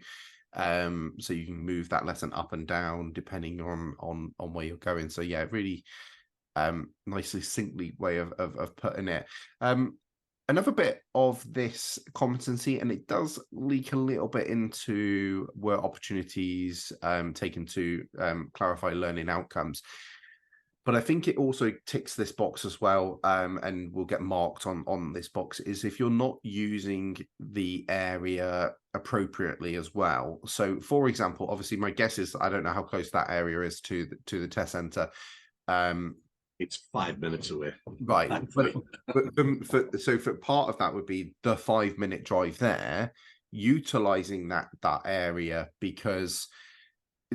so you can move that lesson up and down depending on where you're going. So yeah, really nicely succinctly way of putting it. Another bit of this competency, and it does leak a little bit into were opportunities taken to clarify learning outcomes. But I think it also ticks this box as well, and will get marked on this box, is if you're not using the area appropriately as well. So, for example, obviously, my guess is I don't know how close that area is to the test center. It's 5 minutes away. Right, but for part of that would be the 5 minute drive there, utilizing that area, because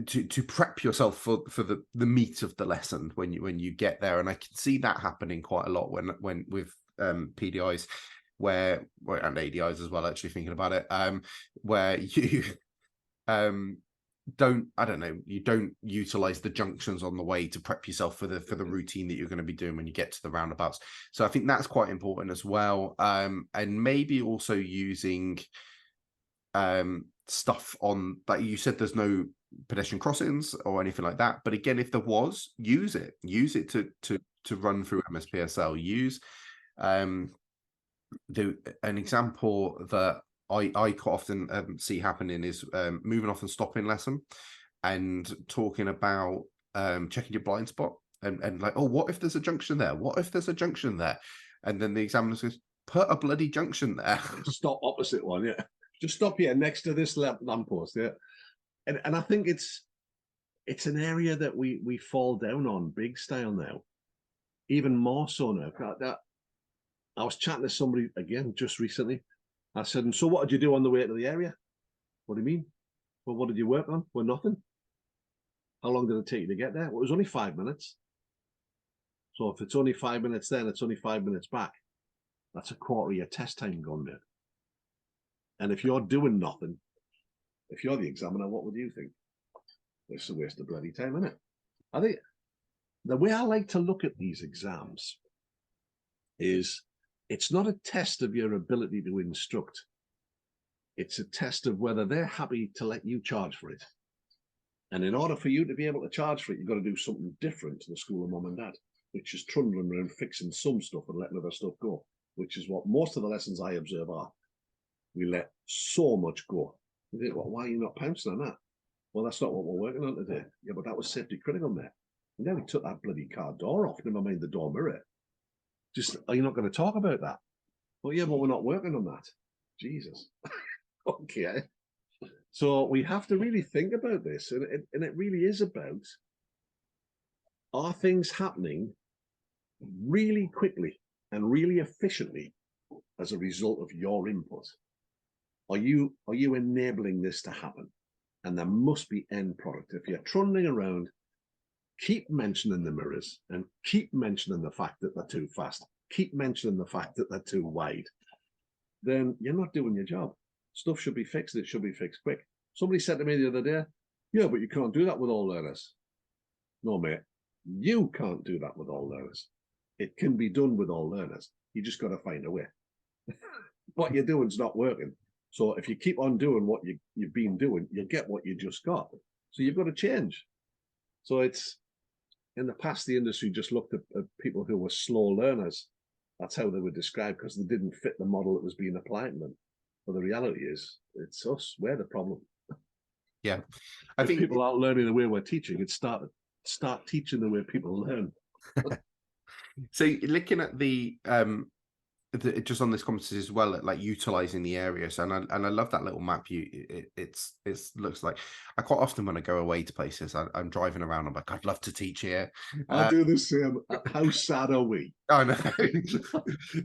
to prep yourself for the meat of the lesson when you get there. And I can see that happening quite a lot when with PDIs and ADIs as well, actually thinking about it, where you you don't utilize the junctions on the way to prep yourself for the routine that you're going to be doing when you get to the roundabouts. So I think that's quite important as well. And maybe also using stuff on, like you said, there's no pedestrian crossings or anything like that, but again, if there was, use it to run through MSPSL. Use an example that I quite often see happening is moving off and stopping lesson and talking about checking your blind spot and like, oh, what if there's a junction there? What if there's a junction there? And then the examiner says, put a bloody junction there. Stop opposite one, yeah. Just stop here next to this lamppost, yeah. And I think it's an area that we fall down on big style now, even more so now. I was chatting to somebody again just recently. I said, and so what did you do on the way to the area? What do you mean? Well, what did you work on? Well, nothing. How long did it take you to get there? Well, it was only 5 minutes. So if it's only 5 minutes there and it's only 5 minutes back, that's a quarter of your test time gone there. And if you're doing nothing, if you're the examiner, what would you think? It's a waste of bloody time, isn't it? I think the way I like to look at these exams is it's not a test of your ability to instruct. It's a test of whether they're happy to let you charge for it. And in order for you to be able to charge for it, you've got to do something different to the school of mum and dad, which is trundling around fixing some stuff and letting other stuff go, which is what most of the lessons I observe are. We let so much go. You think, well, why are you not pouncing on that? Well, that's not what we're working on today. Yeah, but that was safety critical there. And then we took that bloody car door off, never mind the door mirror. Just, are you not going to talk about that? Well, yeah, but we're not working on that. Jesus. Okay. So we have to really think about this. And it really is about, are things happening really quickly and really efficiently as a result of your input? Are you enabling this to happen? And there must be end product. If you're trundling around, keep mentioning the mirrors and keep mentioning the fact that they're too fast, keep mentioning the fact that they're too wide, then you're not doing your job. Stuff should be fixed. It should be fixed quick. Somebody said to me the other day, yeah, but you can't do that with all learners. No, mate, you can't do that with all learners. It can be done with all learners. You just got to find a way. What you're doing is not working. So if you keep on doing what you've been doing, you'll get what you just got. So you've got to change. So it's, in the past, the industry just looked at people who were slow learners. That's how they were described, because they didn't fit the model that was being applied to them. But the reality is, it's us. We're the problem. Yeah. I think people aren't learning the way we're teaching. It's start teaching the way people learn. So looking at the just on this conversation as well, like utilizing the areas, and I love that little map. It looks like, I quite often when I go away to places, I'm driving around, I'm like, I'd love to teach here. I do the same. How sad are we? I know.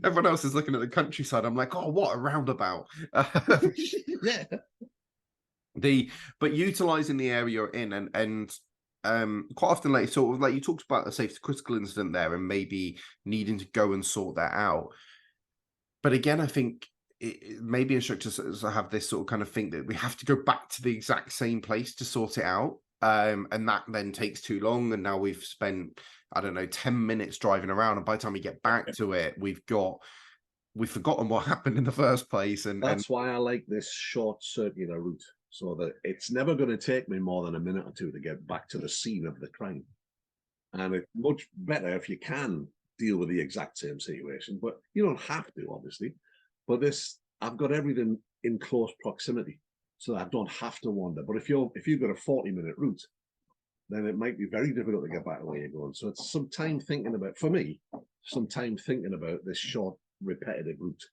Everyone else is looking at the countryside. I'm like, oh, what a roundabout. Yeah. But utilizing the area you're in, and quite often, like sort of like you talked about a safety critical incident there, and maybe needing to go and sort that out. But again, I think maybe instructors have this sort of kind of thing that we have to go back to the exact same place to sort it out. And that then takes too long. And now we've spent, I don't know, 10 minutes driving around. And by the time we get back to it, we've forgotten what happened in the first place. And that's why I like this short circular route, so that it's never going to take me more than a minute or two to get back to the scene of the crime. And it's much better if you can deal with the exact same situation, but you don't have to, obviously. But I've got everything in close proximity, so that I don't have to wander. But if you've got a 40-minute route, then it might be very difficult to get back to where you're going. So it's some time thinking about, for me, some time thinking about this short, repetitive route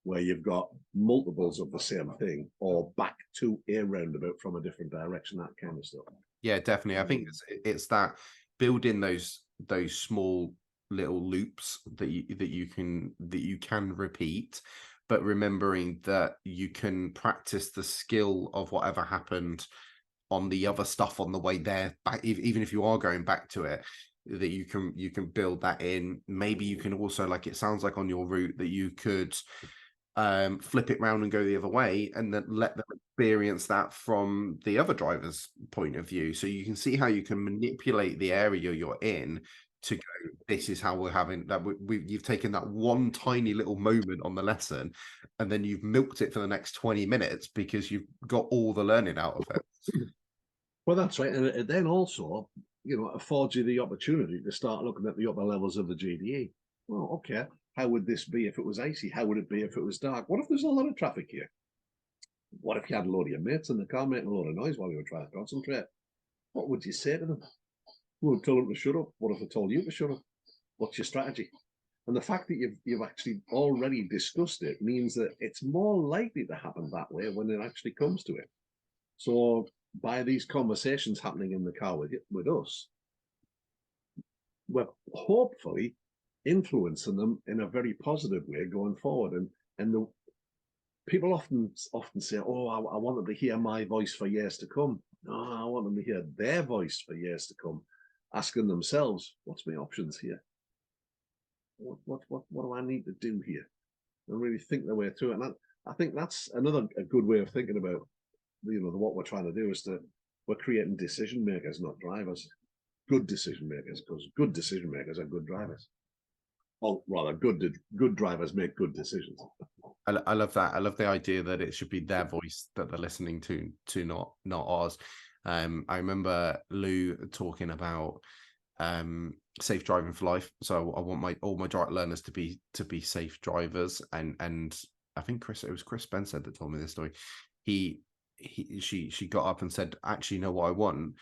where you've got multiples of the same thing or back to a roundabout from a different direction, that kind of stuff. Yeah, definitely. I think it's that building those small little loops that you can repeat, but remembering that you can practice the skill of whatever happened on the other stuff on the way there back, even if you are going back to it, that you can build that in. Maybe you can also, like it sounds like on your route, that you could flip it round and go the other way, and then let them experience that from the other driver's point of view. So you can see how you can manipulate the area you're in to go, this is how we're having that. You've taken that one tiny little moment on the lesson, and then you've milked it for the next 20 minutes because you've got all the learning out of it. Well, that's right. And it then also, affords you the opportunity to start looking at the upper levels of the GDE. Well, okay, how would this be if it was icy? How would it be if it was dark? What if there's a lot of traffic here? What if you had a load of your mates in the car making a lot of noise while you were trying to concentrate? What would you say to them? Well, tell them to shut up. What if I told you to shut up? What's your strategy? And the fact that you've actually already discussed it means that it's more likely to happen that way when it actually comes to it. So by these conversations happening in the car with us, we're hopefully influencing them in a very positive way going forward. And the people often say, "Oh, I want them to hear my voice for years to come." No, I want them to hear their voice for years to come, asking themselves, "What's my options here? What do I need to do here?" And really think their way through it. And I think that's a good way of thinking about what we're trying to do is we're creating decision makers, not drivers. Good decision makers, because good decision makers are good drivers. Or rather, good drivers make good decisions. I love that. I love the idea that it should be their voice that they're listening to not ours. I remember Lou talking about safe driving for life. So I want all my driver learners to be safe drivers. And I think it was Chris Spencer that told me this story. She got up and said, actually, no, what I want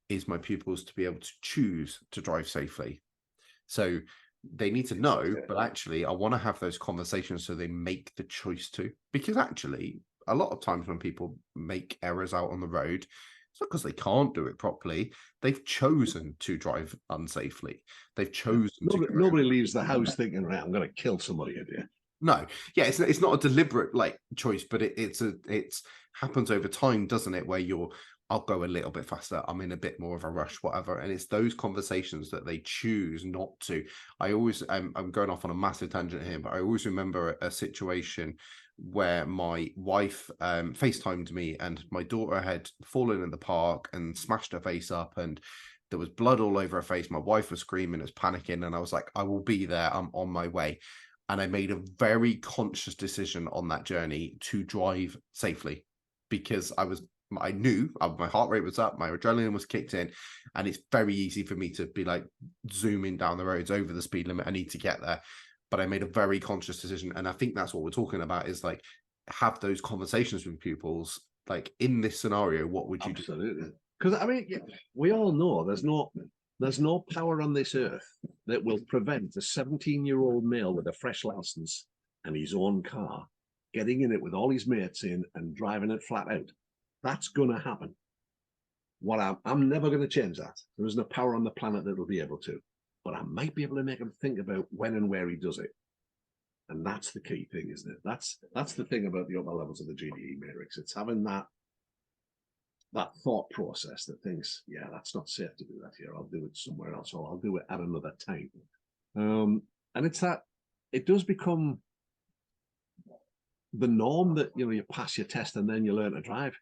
is my pupils to be able to choose to drive safely. So they need to know, but actually I want to have those conversations so they make the choice to. Because actually, a lot of times when people make errors out on the road, it's not because they can't do it properly. They've chosen to drive unsafely. They've chosen nobody leaves the house thinking, right, I'm going to kill somebody here. No, yeah, it's not a deliberate choice, but it's happens over time, doesn't it? Where I'll go a little bit faster. I'm in a bit more of a rush, whatever. And it's those conversations that they choose not to. I always, I'm going off on a massive tangent here, but I always remember a situation where my wife FaceTimed me and my daughter had fallen in the park and smashed her face up, and there was blood all over her face. My wife was screaming, was panicking, and I was like, I will be there. I'm on my way. And I made a very conscious decision on that journey to drive safely because I knew my heart rate was up, my adrenaline was kicked in, and it's very easy for me to be like zooming down the roads over the speed limit. I need to get there. But I made a very conscious decision. And I think that's what we're talking about is like have those conversations with pupils. Like in this scenario, what would you do? Absolutely. Because I mean, we all know there's no power on this earth that will prevent a 17-year-old male with a fresh license and his own car getting in it with all his mates in and driving it flat out. That's going to happen. I'm never going to change that. There is no power on the planet that will be able to. But I might be able to make him think about when and where he does it. And that's the key thing, isn't it? That's the thing about the upper levels of the GDE matrix. It's having that thought process that thinks, yeah, that's not safe to do that here. I'll do it somewhere else, or I'll do it at another time. And it's that it does become the norm that you pass your test and then you learn to drive.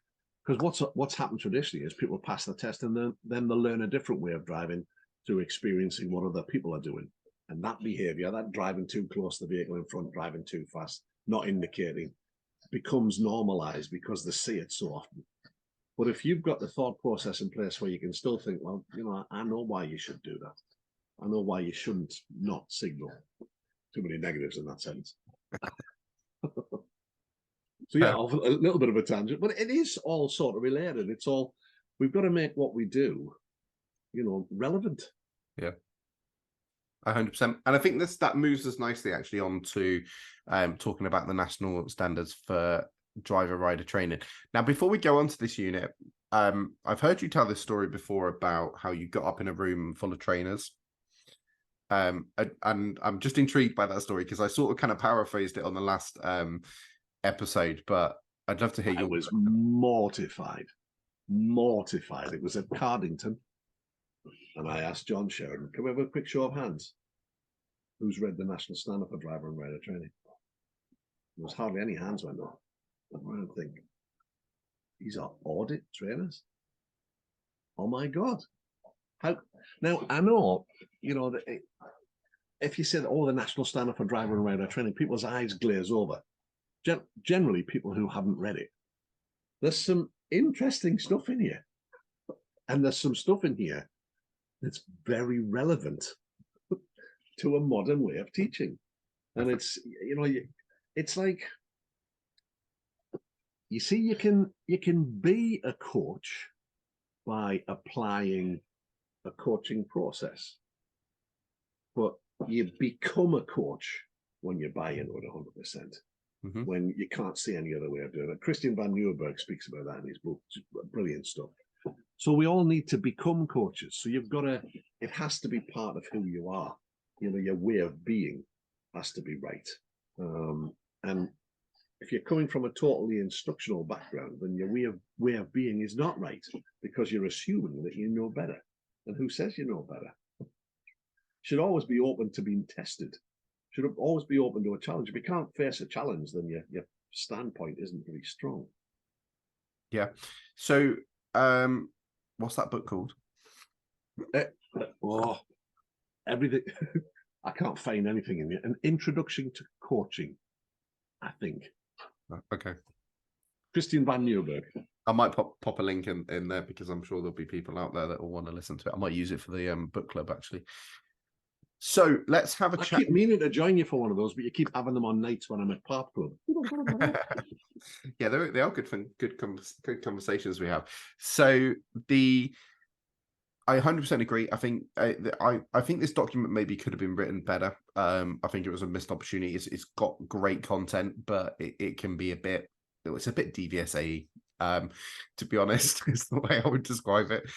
Because what's happened traditionally is people pass the test and then they'll learn a different way of driving through experiencing what other people are doing. And that behavior, that driving too close to the vehicle in front, driving too fast, not indicating, becomes normalized because they see it so often. But if you've got the thought process in place where you can still think, well, I know why you should do that. I know why you shouldn't not signal. Too many negatives in that sense. So yeah, a little bit of a tangent, but it is all sort of related. It's all, we've got to make what we do relevant. Yeah. 100%. And I think that moves us nicely actually on to talking about the national standards for driver rider training. Now, before we go on to this unit, I've heard you tell this story before about how you got up in a room full of trainers. And I'm just intrigued by that story because I sort of kind of paraphrased it on the last episode, but I'd love to hear I was mortified. It was at Cardington. And I asked John Sheridan, can we have a quick show of hands? Who's read the National Standard for Driver and Rider Training? There was hardly any hands went up. I think, these are audit trainers? Oh my God. How? Now, I know, that if you said, the National Standard for Driver and Rider Training, people's eyes glaze over. Generally, people who haven't read it. There's some interesting stuff in here. And there's some stuff in here that's very relevant to a modern way of teaching. And it's, it's like, you see, you can be a coach by applying a coaching process, but you become a coach when you buy into it 100%. Mm-hmm. When you can't see any other way of doing it. Christian van Nieuwburg speaks about that in his book. Brilliant stuff. So we all need to become coaches. So it has to be part of who you are. Your way of being has to be right. And if you're coming from a totally instructional background, then your way of being is not right because you're assuming that you know better. And who says you know better? Should always be open to being tested. Should always be open to a challenge. If you can't face a challenge, then your standpoint isn't very strong. Yeah. So, what's that book called? Everything. I can't find anything in it. An Introduction to Coaching, I think. Okay. Christian van Nieuwburg. I might pop a link in there because I'm sure there'll be people out there that will want to listen to it. I might use it for the book club, actually. So let's have a chat. I keep meaning to join you for one of those, but you keep having them on nights when I'm at Park Club. Yeah, they are good conversations we have. So I 100% agree. I think I think this document maybe could have been written better. I think it was a missed opportunity. It's got great content, but it can be it's a bit DVSA, to be honest, is the way I would describe it.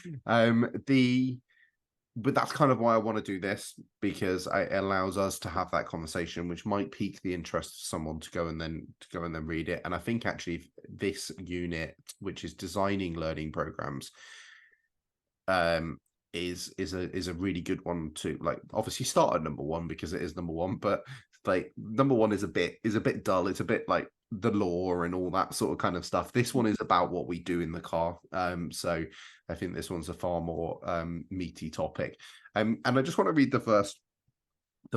But that's kind of why I want to do this, because it allows us to have that conversation, which might pique the interest of someone to go and then read it. And I think actually this unit, which is designing learning programs, is a really good one to, like, obviously start at number one because it is number one, but like number one is a bit dull. It's a bit like the law and all that sort of kind of stuff. This one is about what we do in the car. So I think this one's a far more meaty topic. And I just want to read the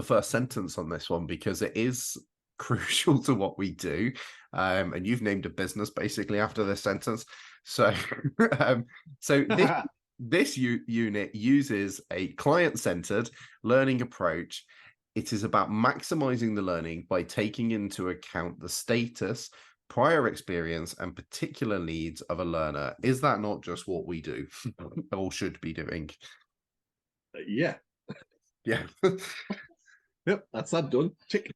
first sentence on this one because it is crucial to what we do. And you've named a business basically after this sentence. So this unit uses a client-centered learning approach. It is about maximizing the learning by taking into account the status, prior experience, and particular needs of a learner. Is that not just what we do or should be doing? Yeah. Yeah. Yep, that's that done. Tick.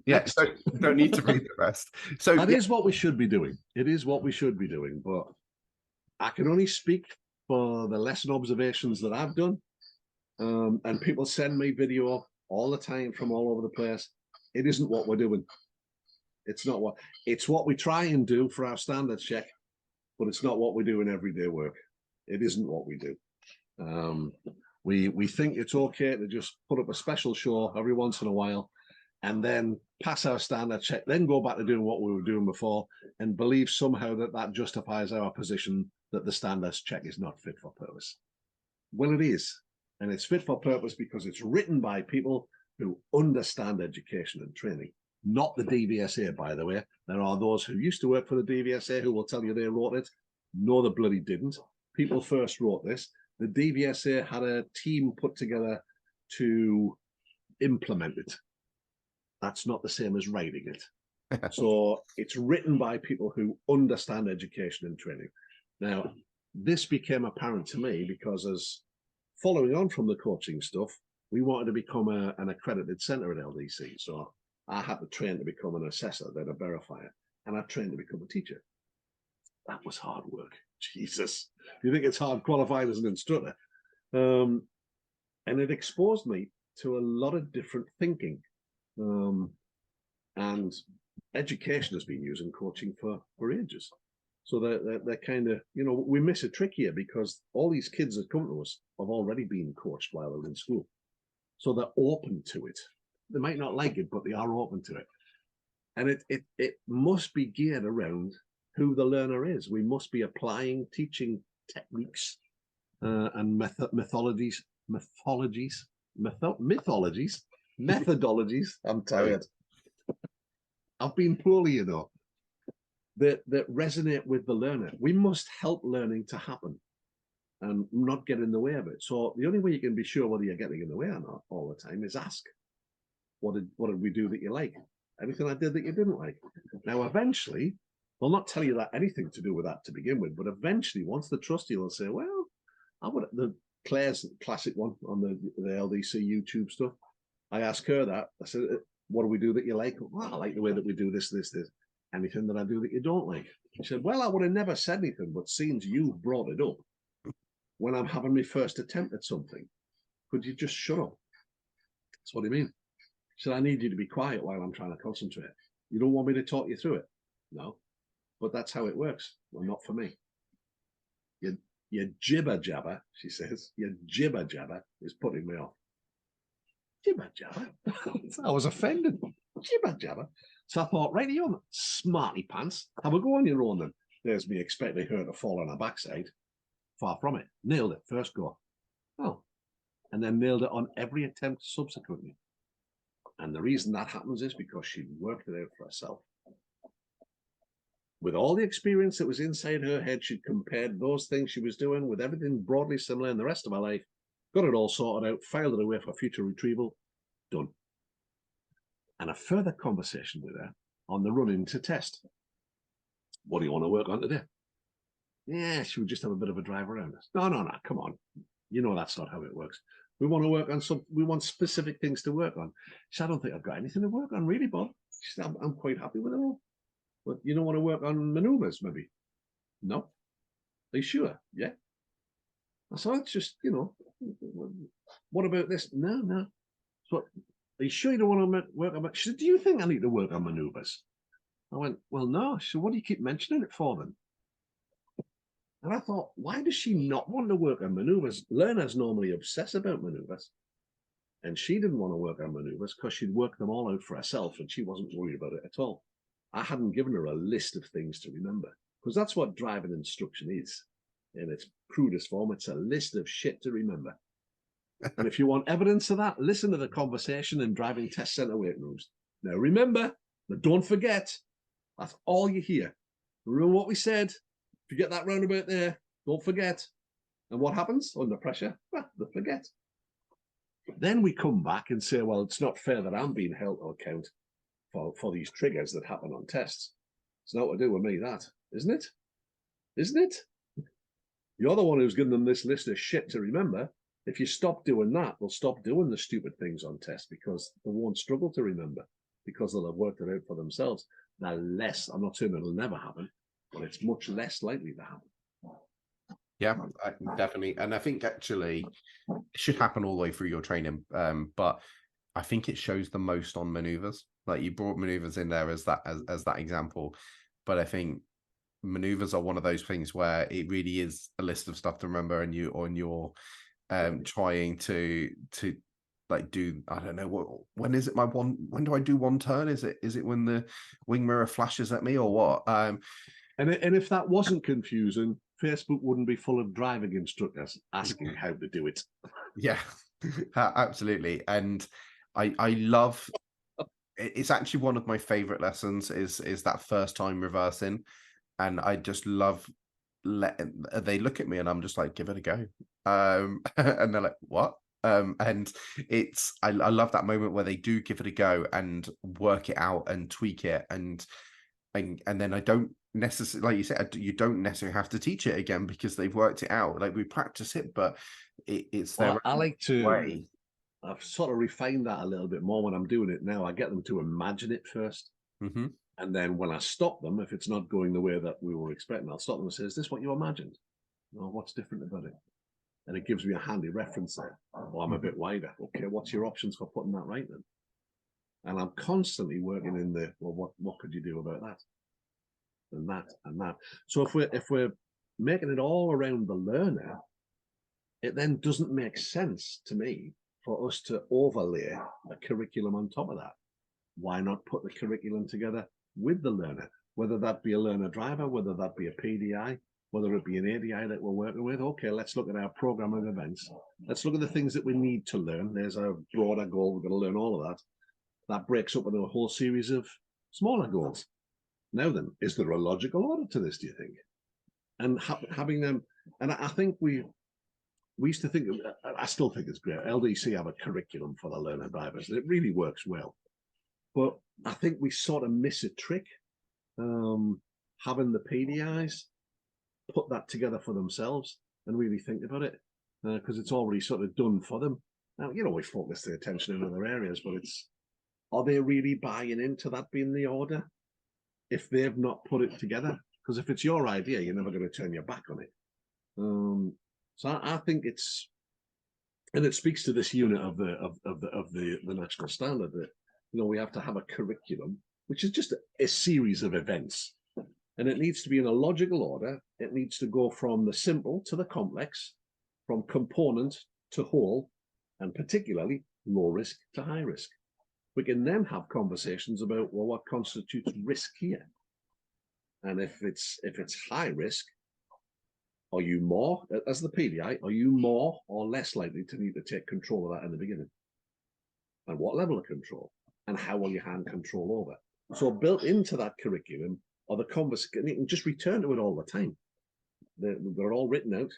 Yeah, so don't need to read the rest. So that is what we should be doing. It is what we should be doing, but I can only speak for the lesson observations that I've done. And people send me video all the time from all over the place. It isn't what we're doing. It's what we try and do for our standard check, but it's not what we do in everyday work. It isn't what we do. We think it's okay to just put up a special show every once in a while and then pass our standard check, then go back to doing what we were doing before and believe somehow that justifies our position that the standards check is not fit for purpose. Well, it is. And it's fit for purpose because it's written by people who understand education and training, not the DVSA, by the way. There are those who used to work for the DVSA who will tell you they wrote it. No, they bloody didn't. People first wrote this. The DVSA had a team put together to implement it. That's not the same as writing it. So it's written by people who understand education and training. Now, this became apparent to me because as following on from the coaching stuff, we wanted to become an accredited centre at LDC. So I had to train to become an assessor, then a verifier, and I trained to become a teacher. That was hard work. Jesus. You think it's hard qualifying as an instructor? And it exposed me to a lot of different thinking. And education has been using coaching for ages. So they're kind of, we miss a trick here because all these kids that come to us have already been coached while they're in school. So they're open to it. They might not like it, but they are open to it. And it must be geared around who the learner is. We must be applying teaching techniques and methodologies. I'm tired. I've been poorly, that resonate with the learner. We must help learning to happen and not get in the way of it. So the only way you can be sure whether you're getting in the way or not all the time is ask, what did we do that you like? Anything I did that you didn't like? Now, eventually, they'll not tell you that anything to do with that to begin with, but eventually, once they trust you, they'll say, well, the Claire's classic one on the LDC YouTube stuff. I asked her that. I said, what do we do that you like? Well, I like the way that we do this. Anything that I do that you don't like? She said, well, I would have never said anything, but since you brought it up, when I'm having my first attempt at something, could you just shut up? That's what I mean. She said, I need you to be quiet while I'm trying to concentrate. You don't want me to talk you through it? No, but that's how it works. Well, not for me. Your jibber jabber, she says, your jibber jabber is putting me off. Jibber jabber? I was offended. Jibber jabber. So I thought, right, you smarty pants, have a go on your own then. There's me expecting her to fall on her backside. Far from it. Nailed it, first go. Oh. And then nailed it on every attempt subsequently. And the reason that happens is because she'd worked it out for herself. With all the experience that was inside her head, she'd compared those things she was doing with everything broadly similar in the rest of her life, got it all sorted out, filed it away for future retrieval, done. And a further conversation with her on the run into test. What do you want to work on today? Yeah, she would just have a bit of a drive around us. No, come on. You know that's not how it works. We want to work on we want specific things to work on. She said, I don't think I've got anything to work on, really, Bob. She said, I'm quite happy with it all. But you don't want to work on maneuvers, maybe? No. Are you sure? Yeah. So it's just, what about this? No. So are you sure you don't want to work on it? She said, do you think I need to work on maneuvers? I went, well, no. She said, what do you keep mentioning it for then? And I thought, why does she not want to work on maneuvers? Learners normally obsess about maneuvers. And she didn't want to work on maneuvers because she'd worked them all out for herself and she wasn't worried about it at all. I hadn't given her a list of things to remember because that's what driving instruction is. In its crudest form, it's a list of shit to remember. And if you want evidence of that, listen to the conversation in driving test center waiting rooms. Now, remember, but don't forget, that's all you hear. Remember what we said? If you get that roundabout there, don't forget. And what happens under pressure? Well, they forget. Then we come back and say, well, it's not fair that I'm being held to account for these triggers that happen on tests. It's not to do with me, that, isn't it? Isn't it? You're the one who's given them this list of shit to remember. If you stop doing that, they'll stop doing the stupid things on tests because they won't struggle to remember because they'll have worked it out for themselves. Now, I'm not saying it'll never happen, but it's much less likely to happen. Yeah, definitely. And I think actually it should happen all the way through your training. But I think it shows the most on maneuvers. Like you brought maneuvers in there as that example. But I think maneuvers are one of those things where it really is a list of stuff to remember, and you're trying to like do, I don't know, when is it when do I do one turn? Is it when the wing mirror flashes at me or what? And if that wasn't confusing, Facebook wouldn't be full of driving instructors asking how to do it. Yeah, absolutely. And I love, it's actually one of my favorite lessons is that first time reversing. And I just love they look at me and I'm just like, give it a go. And they're like, what? And it's, I love that moment where they do give it a go and work it out and tweak it. And then I don't necessarily, like you said, you don't necessarily have to teach it again because they've worked it out. Like we practice it, but it's their I like to. way. I've sort of refined that a little bit more when I'm doing it now. I get them to imagine it first. Mm-hmm. And then when I stop them, if it's not going the way that we were expecting, I'll stop them and say, is this what you imagined? No, what's different about it? And it gives me a handy reference there. Oh, I'm a bit wider. Okay, what's your options for putting that right then? And I'm constantly working in the, well, what could you do about that? And that and that. So if we're making it all around the learner, it then doesn't make sense to me for us to overlay a curriculum on top of that. Why not put the curriculum together with the learner, whether that be a learner driver, whether that be a PDI, whether it be an ADI that we're working with. Okay, let's look at our program of events. Let's look at the things that we need to learn. There's a broader goal. We're going to learn all of that. That breaks up into a whole series of smaller goals. Now then, is there a logical order to this, do you think? And having them, and I think we used to think, I still think it's great. LDC have a curriculum for the learner drivers, and it really works well. But I think we sort of miss a trick, having the PDIs put that together for themselves and really think about it, because it's already sort of done for them. Now, we focus the attention in other areas, but are they really buying into that being the order if they've not put it together? Because if it's your idea, you're never going to turn your back on it. So I think it's, and it speaks to this unit of the national standard that we have to have a curriculum, which is just a series of events, and it needs to be in a logical order. It needs to go from the simple to the complex, from component to whole, and particularly low risk to high risk. We can then have conversations about, well, what constitutes risk here? And if it's high risk, are you more, as the PDI, are you more or less likely to need to take control of that in the beginning? And what level of control? And how will you hand control over? So built into that curriculum are the conversation. You can just return to it all the time. They're all written out.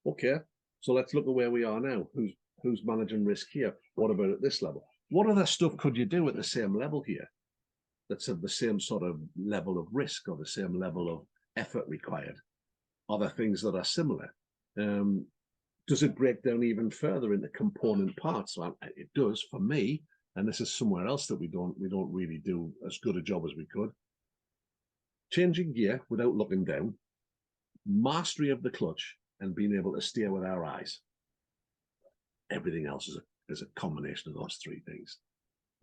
Okay, so let's look at where we are now. Who's managing risk here? What about at this level? What other stuff could you do at the same level here that's of the same sort of level of risk or the same level of effort required? Are there things that are similar? Does it break down even further into component parts? Well, it does for me, and this is somewhere else that we don't really do as good a job as we could. Changing gear without looking down, mastery of the clutch, and being able to steer with our eyes. Everything else is a combination of those three things.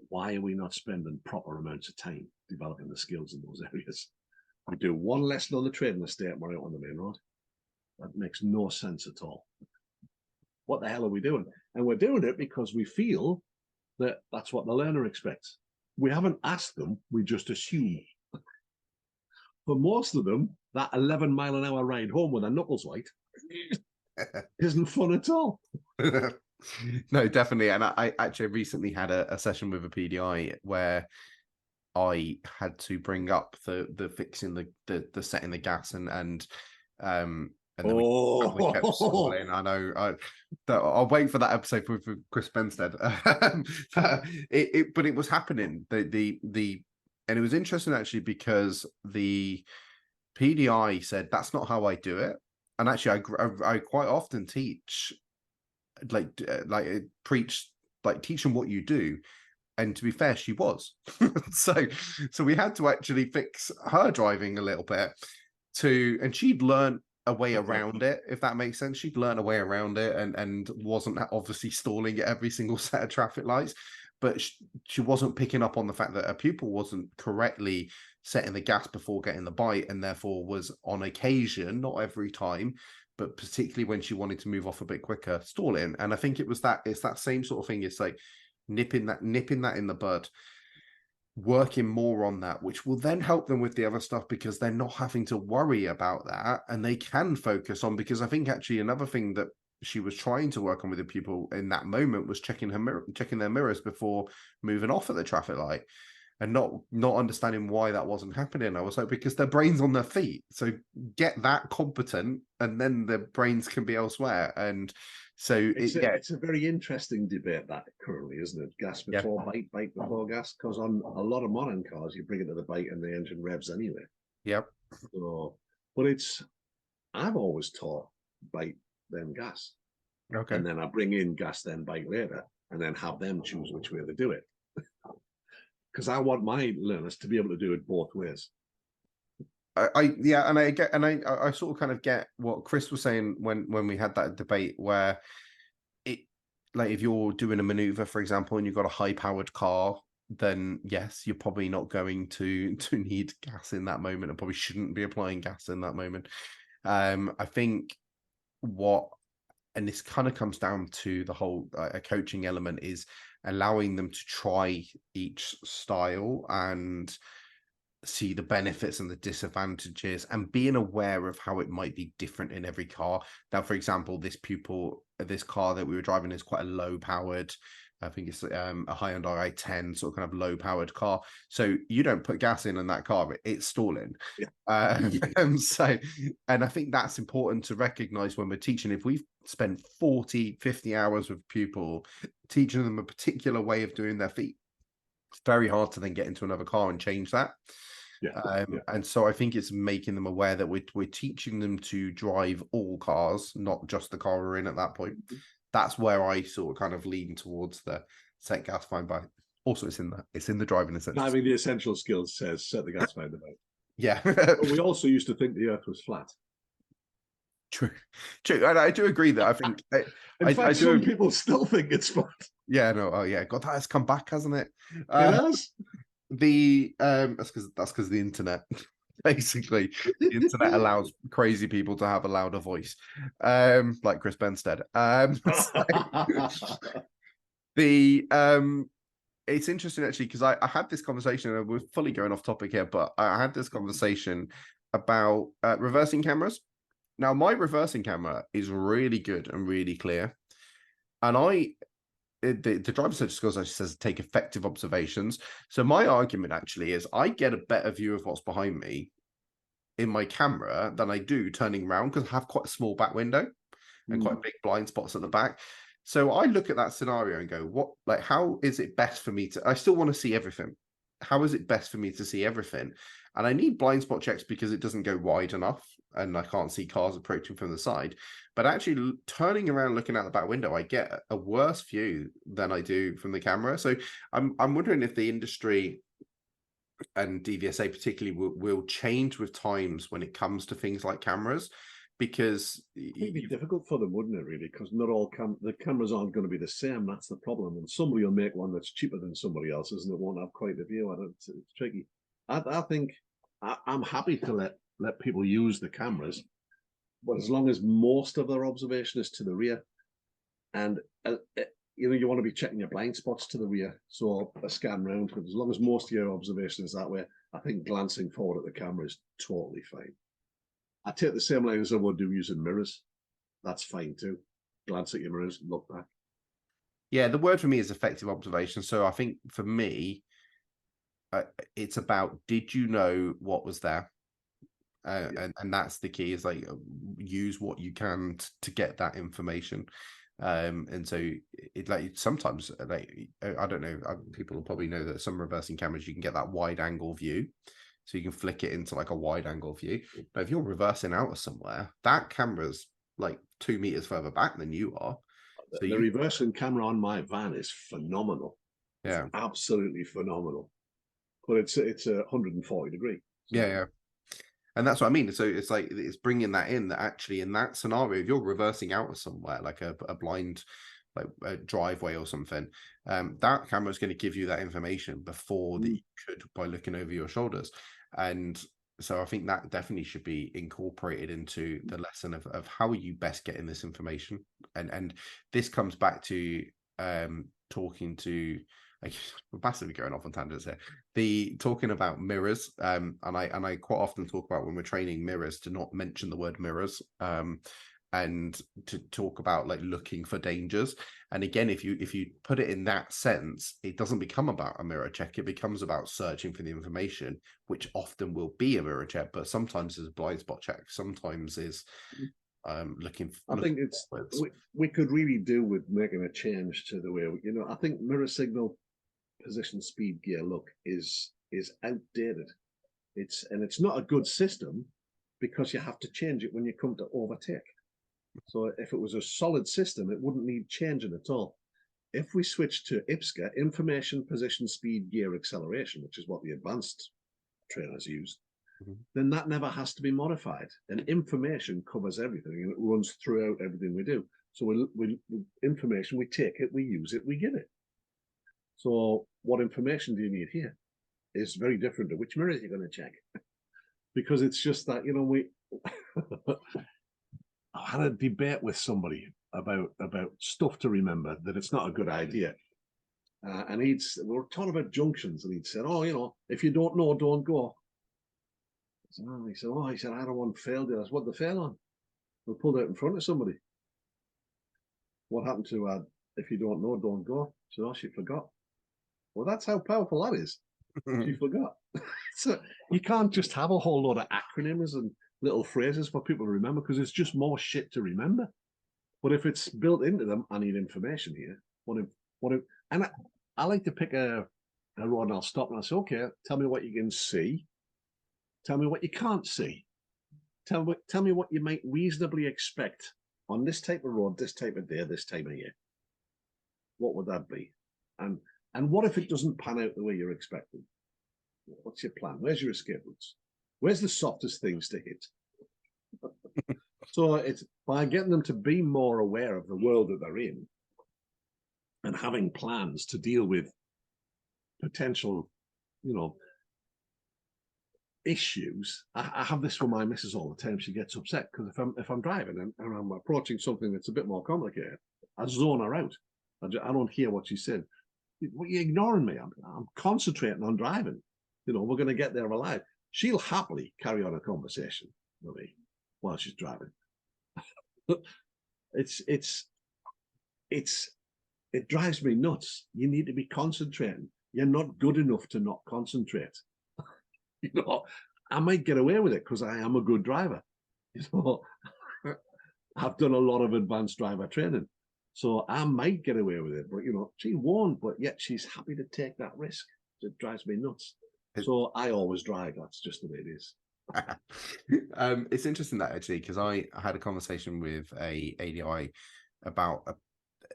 Why are we not spending proper amounts of time developing the skills in those areas? We do one lesson on the trading estate and we're out on the main road. That makes no sense at all. What the hell are we doing? And we're doing it because we feel that that's what the learner expects. We haven't asked them, we just assume. For most of them, that 11-mile-an-hour ride home with their knuckles white isn't fun at all. No, definitely. And I actually recently had a session with a PDI where I had to bring up the fixing the setting the gas and then we kept stalling. I know. I'll wait for that episode with Chris Benstead. But it was happening. And it was interesting actually because the PDI said that's not how I do it. And actually, I quite often teach, preach, teach them what you do. And to be fair, she was. so we had to actually fix her driving a little bit and she'd learned a way around it, if that makes sense. She'd learned a way around it and wasn't obviously stalling at every single set of traffic lights, but she wasn't picking up on the fact that her pupil wasn't correctly setting the gas before getting the bite, and therefore was on occasion, not every time, but particularly when she wanted to move off a bit quicker, stalling. And I think it's that same sort of thing. It's like nipping that in the bud, working more on that, which will then help them with the other stuff because they're not having to worry about that and they can focus on, because I think actually another thing that she was trying to work on with the pupil in that moment was checking their mirrors before moving off at the traffic light, and not understanding why that wasn't happening. I was like, because their brain's on their feet, so get that competent and then their brains can be elsewhere. And so it's a very interesting debate that currently, isn't it? Gas before bite before gas, because on a lot of modern cars you bring it to the bite and the engine revs anyway. Yep. So, but I've always taught bike then gas, Okay. and then I bring in gas then bike later, and then have them choose which way they do it. Because I want my learners to be able to do it both ways. Yeah, and I get, and I sort of kind of get what Chris was saying when we had that debate where it, like, if you're doing a maneuver, for example, and you've got a high powered car, then yes, you're probably not going to need gas in that moment, and probably shouldn't be applying gas in that moment. I think and this kind of comes down to the whole a coaching element, is allowing them to try each style and see the benefits and the disadvantages, and being aware of how it might be different in every car. Now, for example, this car that we were driving is quite a low powered, I think it's a Hyundai i10, sort of kind of low powered car. So you don't put gas in that car, it's stalling. Yeah. So, and I think that's important to recognize when we're teaching. If we've spent 40, 50 hours with people teaching them a particular way of doing their feet, it's very hard to then get into another car and change that. And so I think it's making them aware that we're teaching them to drive all cars, not just the car we're in at that point. That's where I sort of kind of lean towards the set gas, find bike. Also, it's in the driving essentials. Driving the essential skills says set the gas, find the bike. Yeah. But we also used to think the Earth was flat. True. And I do agree that I think in fact, some people still think it's flat. Yeah, no, oh yeah, God, that has come back, hasn't it? It has. That's because the internet, basically, the internet allows crazy people to have a louder voice, like Chris Benstead. It's interesting actually, because I had this conversation, and we're fully going off topic here, but I had this conversation about reversing cameras. Now, my reversing camera is really good and really clear, and the driver's essential skills actually says take effective observations. So my argument actually is I get a better view of what's behind me in my camera than I do turning around, because I have quite a small back window and quite big blind spots at the back. So I look at that scenario and go, how is it best for me I still want to see everything. How is it best for me to see everything? And I need blind spot checks because it doesn't go wide enough and I can't see cars approaching from the side. But actually turning around, looking out the back window, I get a worse view than I do from the camera. So I'm wondering if the industry and DVSA particularly will change with times when it comes to things like cameras, because it'd be difficult for them, wouldn't it, really? Because not all the cameras aren't going to be the same. That's the problem. And somebody will make one that's cheaper than somebody else's, and it won't have quite the view. It's tricky. I think I'm happy to let people use the cameras, but as long as most of their observation is to the rear, and you want to be checking your blind spots to the rear, so a scan round. But as long as most of your observation is that way, I think glancing forward at the camera is totally fine. I take the same line as I would do using mirrors. That's fine too. Glance at your mirrors, look back. Yeah, the word for me is effective observation. So I think for me, it's about, did you know what was there? And that's the key, is like use what you can to get that information. And so it like sometimes, like, I don't know, people will probably know that some reversing cameras, you can get that wide angle view. So you can flick it into like a wide angle view. But if you're reversing out of somewhere, that camera's like 2 meters further back than you are. So the reversing camera on my van is phenomenal. Yeah, it's absolutely phenomenal. But it's 140 degree. So. Yeah. And that's what I mean. So it's like, it's bringing that in, that actually in that scenario, if you're reversing out of somewhere, like a blind, like a driveway or something, that camera is going to give you that information before that you could by looking over your shoulders. And so I think that definitely should be incorporated into the lesson of how are you best getting this information. And this comes back to talking to, we're massively going off on tangents here. The talking about mirrors, and I quite often talk about when we're training mirrors to not mention the word mirrors, and to talk about like looking for dangers. And again, if you put it in that sense, it doesn't become about a mirror check. It becomes about searching for the information, which often will be a mirror check, but sometimes is a blind spot check. Sometimes is looking. I think it's we could really do with making a change to the way I think mirror signal, position, speed, gear, look is outdated. It's not a good system because you have to change it when you come to overtake. So if it was a solid system, it wouldn't need changing at all. If we switch to IPSCA, information, position, speed, gear, acceleration, which is what the advanced trainers use, then that never has to be modified. And information covers everything, and it runs throughout everything we do. So information, we take it, we use it, we give it. So what information do you need here is very different to which mirrors you're going to check. Because it's just that, I had a debate with somebody about stuff to remember, that it's not a good idea. And we were talking about junctions, and he'd said, if you don't know, don't go. He said, I don't want to fail. I said, what did they fail on? We pulled out in front of somebody. What happened to if you don't know, don't go? She said, she forgot. Well, that's how powerful that is. She forgot. So you can't just have a whole lot of acronyms and little phrases for people to remember, because it's just more shit to remember. But if it's built into them, I need information here. And I like to pick a road, and I'll stop and I say, okay, tell me what you can see. Tell me what you can't see. Tell me what you might reasonably expect on this type of road, this type of day, this time of year. What would that be? And what if it doesn't pan out the way you're expecting? What's your plan? Where's your escape routes? Where's the softest things to hit? So it's by getting them to be more aware of the world that they're in and having plans to deal with potential, issues. I have this with my missus all the time. She gets upset because if I'm driving and I'm approaching something that's a bit more complicated, I zone her out. I don't hear what she said. What, you ignoring me? I'm concentrating on driving. We're going to get there alive. She'll happily carry on a conversation with me while she's driving. It drives me nuts. You need to be concentrating. You're not good enough to not concentrate. I might get away with it because I am a good driver. I've done a lot of advanced driver training, so I might get away with it. But she won't. But yet she's happy to take that risk. It drives me nuts. So I always drive. That's just the way it is. It's interesting that actually, because I had a conversation with a ADI about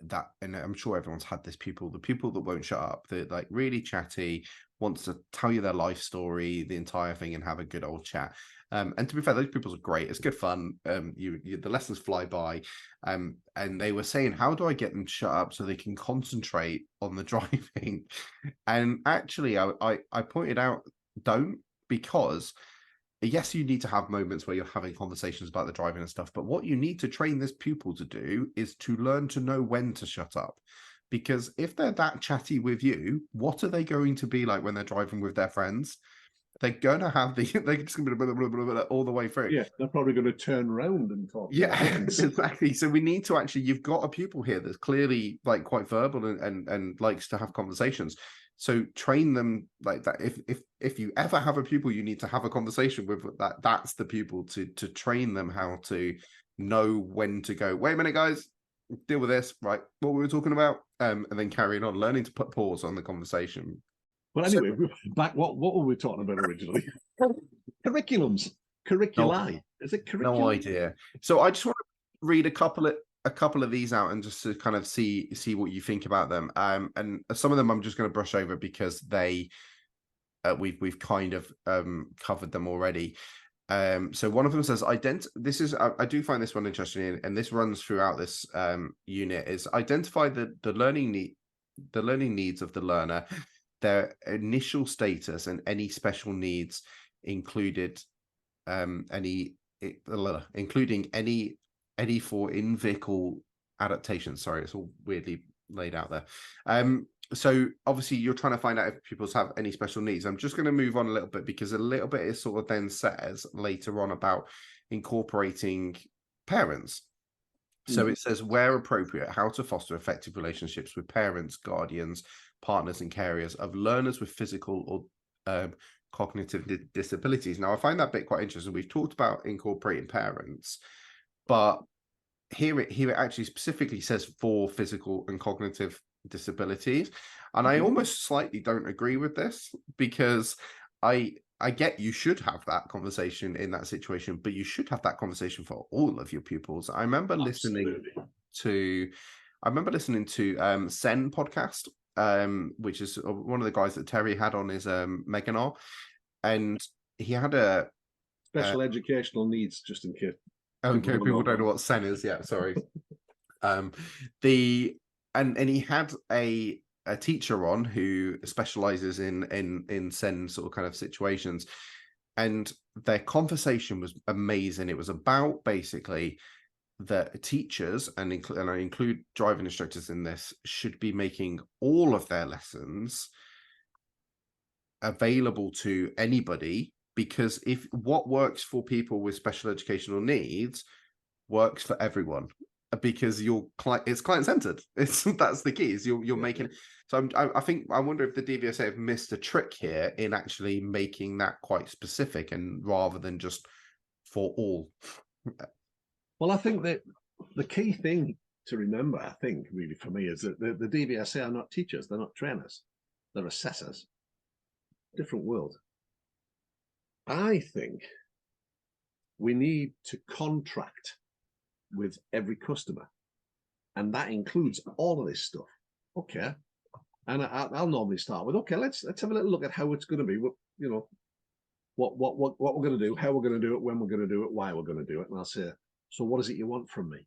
that, and I'm sure everyone's had this the people that won't shut up, they're like really chatty, wants to tell you their life story, the entire thing, and have a good old chat. And to be fair, those people are great. It's good fun. The lessons fly by. And they were saying, how do I get them to shut up so they can concentrate on the driving? And actually, I pointed out, don't, because yes, you need to have moments where you're having conversations about the driving and stuff, but what you need to train this pupil to do is to learn to know when to shut up. Because if they're that chatty with you, what are they going to be like when they're driving with their friends? They're going to have they're just going to be blah, blah, blah, blah, all the way through. Yeah, they're probably going to turn around and talk. Yeah, exactly. So we need to actually, you've got a pupil here that's clearly like quite verbal and likes to have conversations. So train them like that. If you ever have a pupil you need to have a conversation with, that's the pupil, to train them how to know when to go, wait a minute, guys, deal with this, right? What we were talking about, and then carrying on, learning to put pause on the conversation. But anyway, back, what were we talking about originally? Curriculums. Curriculi. Is it curriculum? No idea. So I just want to read a couple of these out and just to kind of see what you think about them. And some of them I'm just going to brush over because we've kind of covered them already. So one of them says I do find this one interesting, and this runs throughout this unit, is identify the learning needs of the learner, their initial status, and any special needs including any for in-vehicle adaptation. Sorry, it's all weirdly laid out there. So obviously you're trying to find out if pupils have any special needs. I'm just going to move on a little bit because a little bit is sort of then says later on about incorporating parents. So it says, where appropriate, how to foster effective relationships with parents, guardians, partners, and carriers of learners with physical or cognitive disabilities. Now, I find that bit quite interesting. We've talked about incorporating parents, but here it actually specifically says for physical and cognitive disabilities. And I almost slightly don't agree with this, because I I get you should have that conversation in that situation, but you should have that conversation for all of your pupils. I remember listening to Sen podcast, which is one of the guys that Terry had on his Meganar, and he had a special educational needs, just in case. Okay, people don't know what Sen is. Yeah, sorry. And he had a teacher on who specializes in Sen sort of kind of situations, and their conversation was amazing. It was about basically that teachers, and I include driving instructors in this, should be making all of their lessons available to anybody, because if what works for people with special educational needs works for everyone, because it's client-centered. That's the key, is you're making. So I wonder if the DVSA have missed a trick here in actually making that quite specific, and rather than just for all. Well, I think that the key thing to remember, I think, really for me, is that the DVSA are not teachers, they're not trainers, they're assessors. Different world. I think we need to contract with every customer, and that includes all of this stuff. Okay, and I'll normally start with, okay, let's have a little look at how it's going to be. You know, what we're going to do, how we're going to do it, when we're going to do it, why we're going to do it, and I'll say, so what is it you want from me?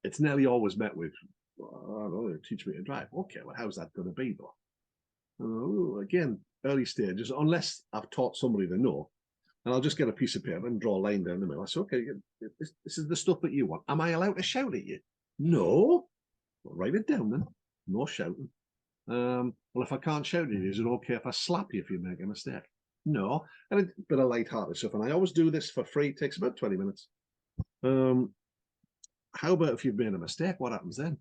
It's nearly always met with, well, I don't know, teach me to drive. Okay, well, how's that going to be though? Again, early stages, unless I've taught somebody to know, and I'll just get a piece of paper and draw a line down the middle. I say, okay, this is the stuff that you want. Am I allowed to shout at you? No. Well, write it down then. No shouting. Well, if I can't shout at you, is it okay if I slap you if you make a mistake? No. And a bit of light-hearted stuff. And I always do this for free. It takes about 20 minutes. How about if you've made a mistake? What happens then?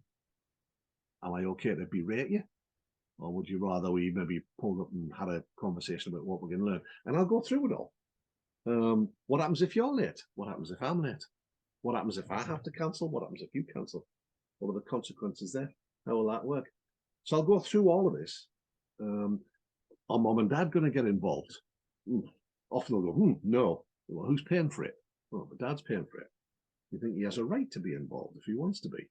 Am I okay to berate you? Or would you rather we maybe pulled up and had a conversation about what we're going to learn? And I'll go through it all. What happens if you're late? What happens if I'm late? What happens if I have to cancel? What happens if you cancel? What are the consequences there? How will that work? So I'll go through all of this. Are mom and dad going to get involved? Often they'll go, no. Well, who's paying for it? Well, the dad's paying for it. You think he has a right to be involved if he wants to be?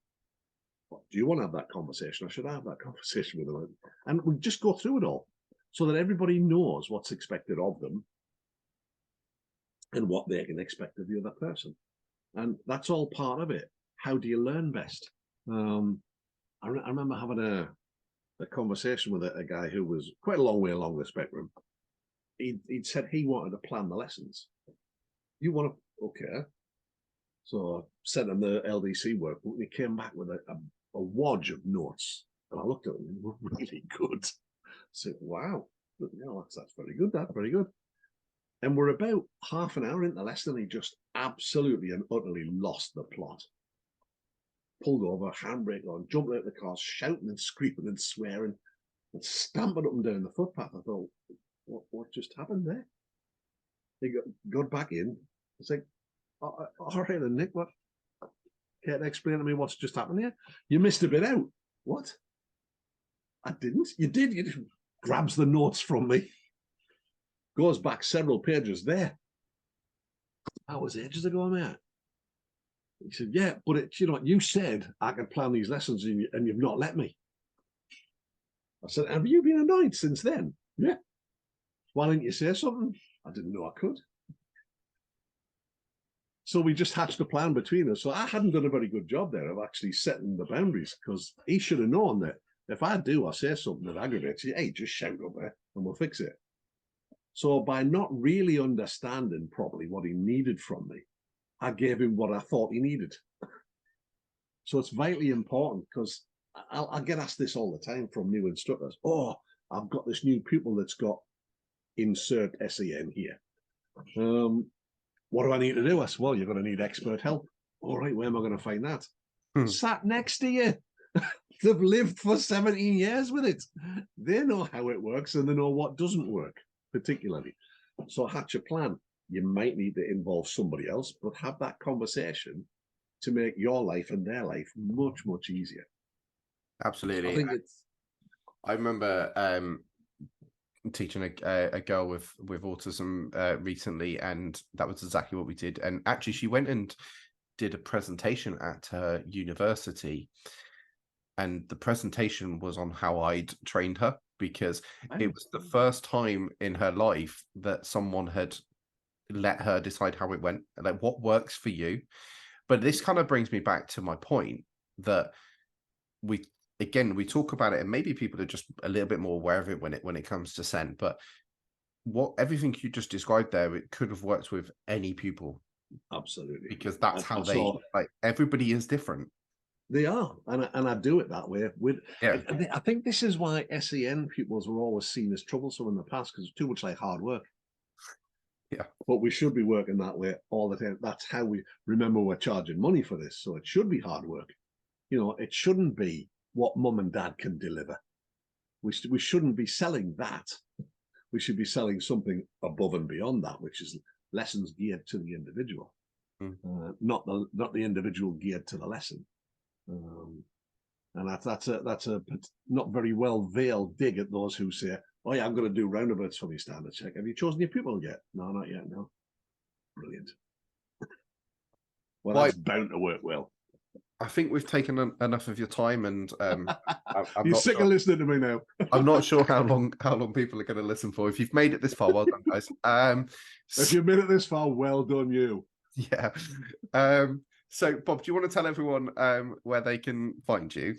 Well, do you want to have that conversation? Or should I have that conversation with them? And we just go through it all so that everybody knows what's expected of them and what they can expect of the other person. And that's all part of it. How do you learn best? I remember having a conversation with a guy who was quite a long way along the spectrum. He'd said he wanted to plan the lessons. You want to, okay. So I sent him the LDC workbook, and he came back with a wodge of notes. And I looked at them, and they were really good. I said, wow, that's very good, that's very good. And we're about half an hour into the lesson, and he just absolutely and utterly lost the plot. Pulled over, handbrake on, jumped out of the car, shouting and screaming and swearing, and stamping up and down the footpath. I thought, what just happened there? He got back in. It's like, all right then, Nick, what? Can't explain to me what's just happened here? You missed a bit out. What? I didn't. You did. You just grabs the notes from me. Goes back several pages there. That was ages ago, mate. He said, yeah, but you said I could plan these lessons and you've not let me. I said, have you been annoyed since then? Yeah. Why didn't you say something? I didn't know I could. So we just hatched a plan between us. So I hadn't done a very good job there of actually setting the boundaries, because he should have known that if I do or say something that aggravates you, hey, just shout up there and we'll fix it. So by not really understanding properly what he needed from me, I gave him what I thought he needed. So it's vitally important, because I get asked this all the time from new instructors. Oh, I've got this new pupil that's got insert SEN here. What do I need to do? I said, well, you're going to need expert help. All right, where am I going to find that? Sat next to you. They've lived for 17 years with it. They know how it works, and they know what doesn't work, particularly. So hatch a plan. You might need to involve somebody else, but have that conversation to make your life and their life much, much easier. Absolutely. I think it's. I remember teaching a girl with autism recently, and that was exactly what we did. And actually, she went and did a presentation at her university, and the presentation was on how I'd trained her, because it was the first time in her life that someone had let her decide how it went, like what works for you. But this kind of brings me back to my point that we talk about it, and maybe people are just a little bit more aware of it when it comes to scent. But everything you just described there, it could have worked with any pupil. Absolutely, because that's how they like. Everybody is different. They are, and I do it that way. Yeah. I think this is why SEN pupils were always seen as troublesome in the past, because it's too much like hard work. Yeah. But we should be working that way all the time. That's how we remember we're charging money for this. So it should be hard work. It shouldn't be what mum and dad can deliver. We shouldn't be selling that. We should be selling something above and beyond that, which is lessons geared to the individual, not the individual geared to the lesson. And that's a not very well veiled dig at those who say, "Oh yeah, I'm going to do roundabouts for my standard check. Have you chosen your pupil yet?" No, not yet. No. Brilliant. Well, that's bound to work well. I think we've taken enough of your time, and I'm you're sick of listening to me now. I'm not sure how long people are going to listen for. If you've made it this far, well done, guys. If you've made it this far, well done, you. Yeah. So, Bob, do you want to tell everyone where they can find you?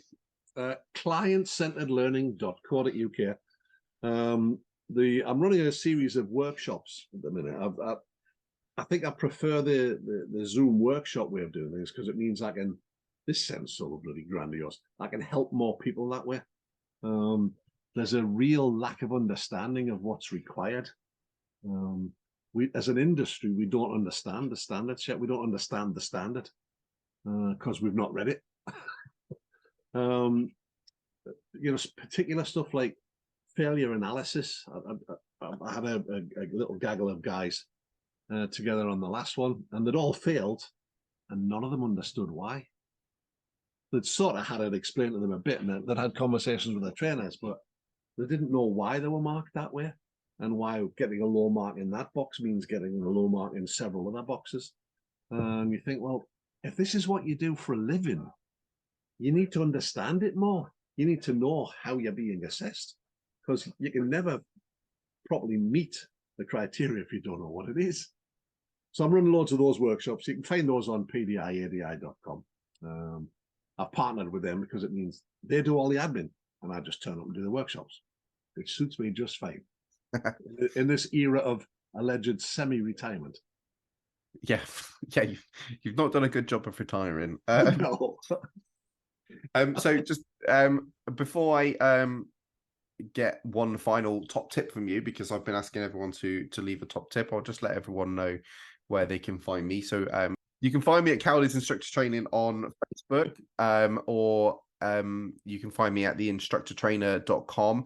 Client-centeredlearning.co.uk. I'm running a series of workshops at the minute. I think I prefer the Zoom workshop way of doing things, because it means I can. This sounds so bloody grandiose. I can help more people that way. There's a real lack of understanding of what's required. We, as an industry, we don't understand the standards yet. We don't understand the standard because we've not read it. Particular stuff like failure analysis. I had a little gaggle of guys together on the last one, and they'd all failed, and none of them understood why. They'd sort of had it explained to them a bit, and they'd had conversations with their trainers, but they didn't know why they were marked that way, and why getting a low mark in that box means getting a low mark in several other boxes. And you think, well, if this is what you do for a living, you need to understand it more. You need to know how you're being assessed, because you can never properly meet the criteria if you don't know what it is. So I'm running loads of those workshops. You can find those on pdiadi.com. I've partnered with them because it means they do all the admin and I just turn up and do the workshops, which suits me just fine in this era of alleged semi-retirement. Yeah, you've not done a good job of retiring. No. So just before I get one final top tip from you, because I've been asking everyone to leave a top tip, I'll just let everyone know where they can find me. So you can find me at Cowley's Instructor Training on Facebook, or you can find me at theinstructortrainer.com,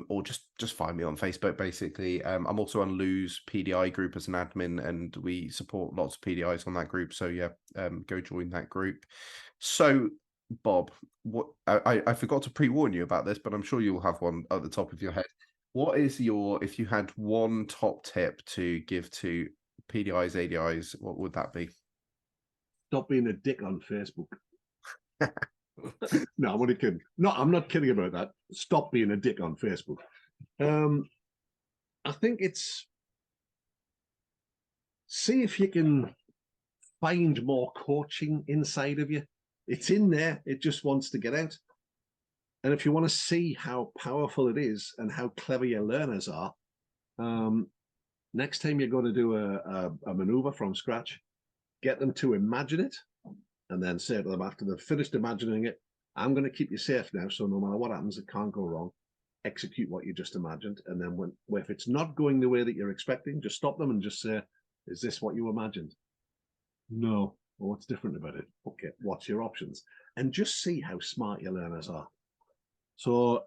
or just find me on Facebook, basically. I'm also on Lou's PDI group as an admin, and we support lots of PDIs on that group. So yeah, go join that group. So Bob, what I forgot to pre-warn you about this, but I'm sure you'll have one at the top of your head. What is if you had one top tip to give to PDIs, ADIs, what would that be? Stop being a dick on Facebook. No, I'm only kidding. No, I'm not kidding about that. Stop being a dick on Facebook. I think it's see if you can find more coaching inside of you. It's in there. It just wants to get out. And if you want to see how powerful it is and how clever your learners are, next time you're going to do a maneuver from scratch, get them to imagine it, and then say to them after they've finished imagining it, I'm going to keep you safe now, so no matter what happens, it can't go wrong. Execute what you just imagined. And then if it's not going the way that you're expecting, just stop them and just say, is this what you imagined? No. Well, what's different about it? Okay, what's your options? And just see how smart your learners are. So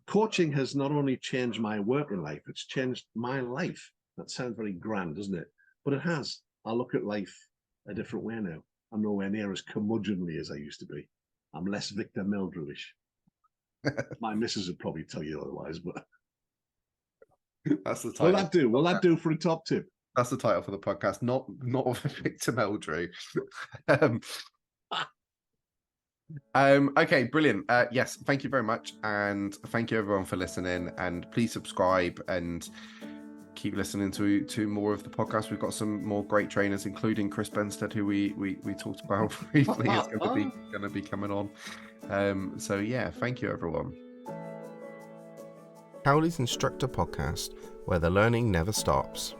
coaching has not only changed my working life, it's changed my life. That sounds very grand, doesn't it? But it has. I look at life a different way now. I'm nowhere near as curmudgeonly as I used to be. I'm less Victor Meldrewish. My missus would probably tell you otherwise, but That's the title. Will that do for a top tip? That's the title for the podcast. Not Victor Meldrew. Okay, brilliant. Yes, thank you very much, and thank you everyone for listening. And please subscribe and keep listening to more of the podcast. We've got some more great trainers, including Chris Benstead, who we talked about briefly, is going to be coming on. So yeah, thank you everyone. Cowley's Instructor Podcast, where the learning never stops.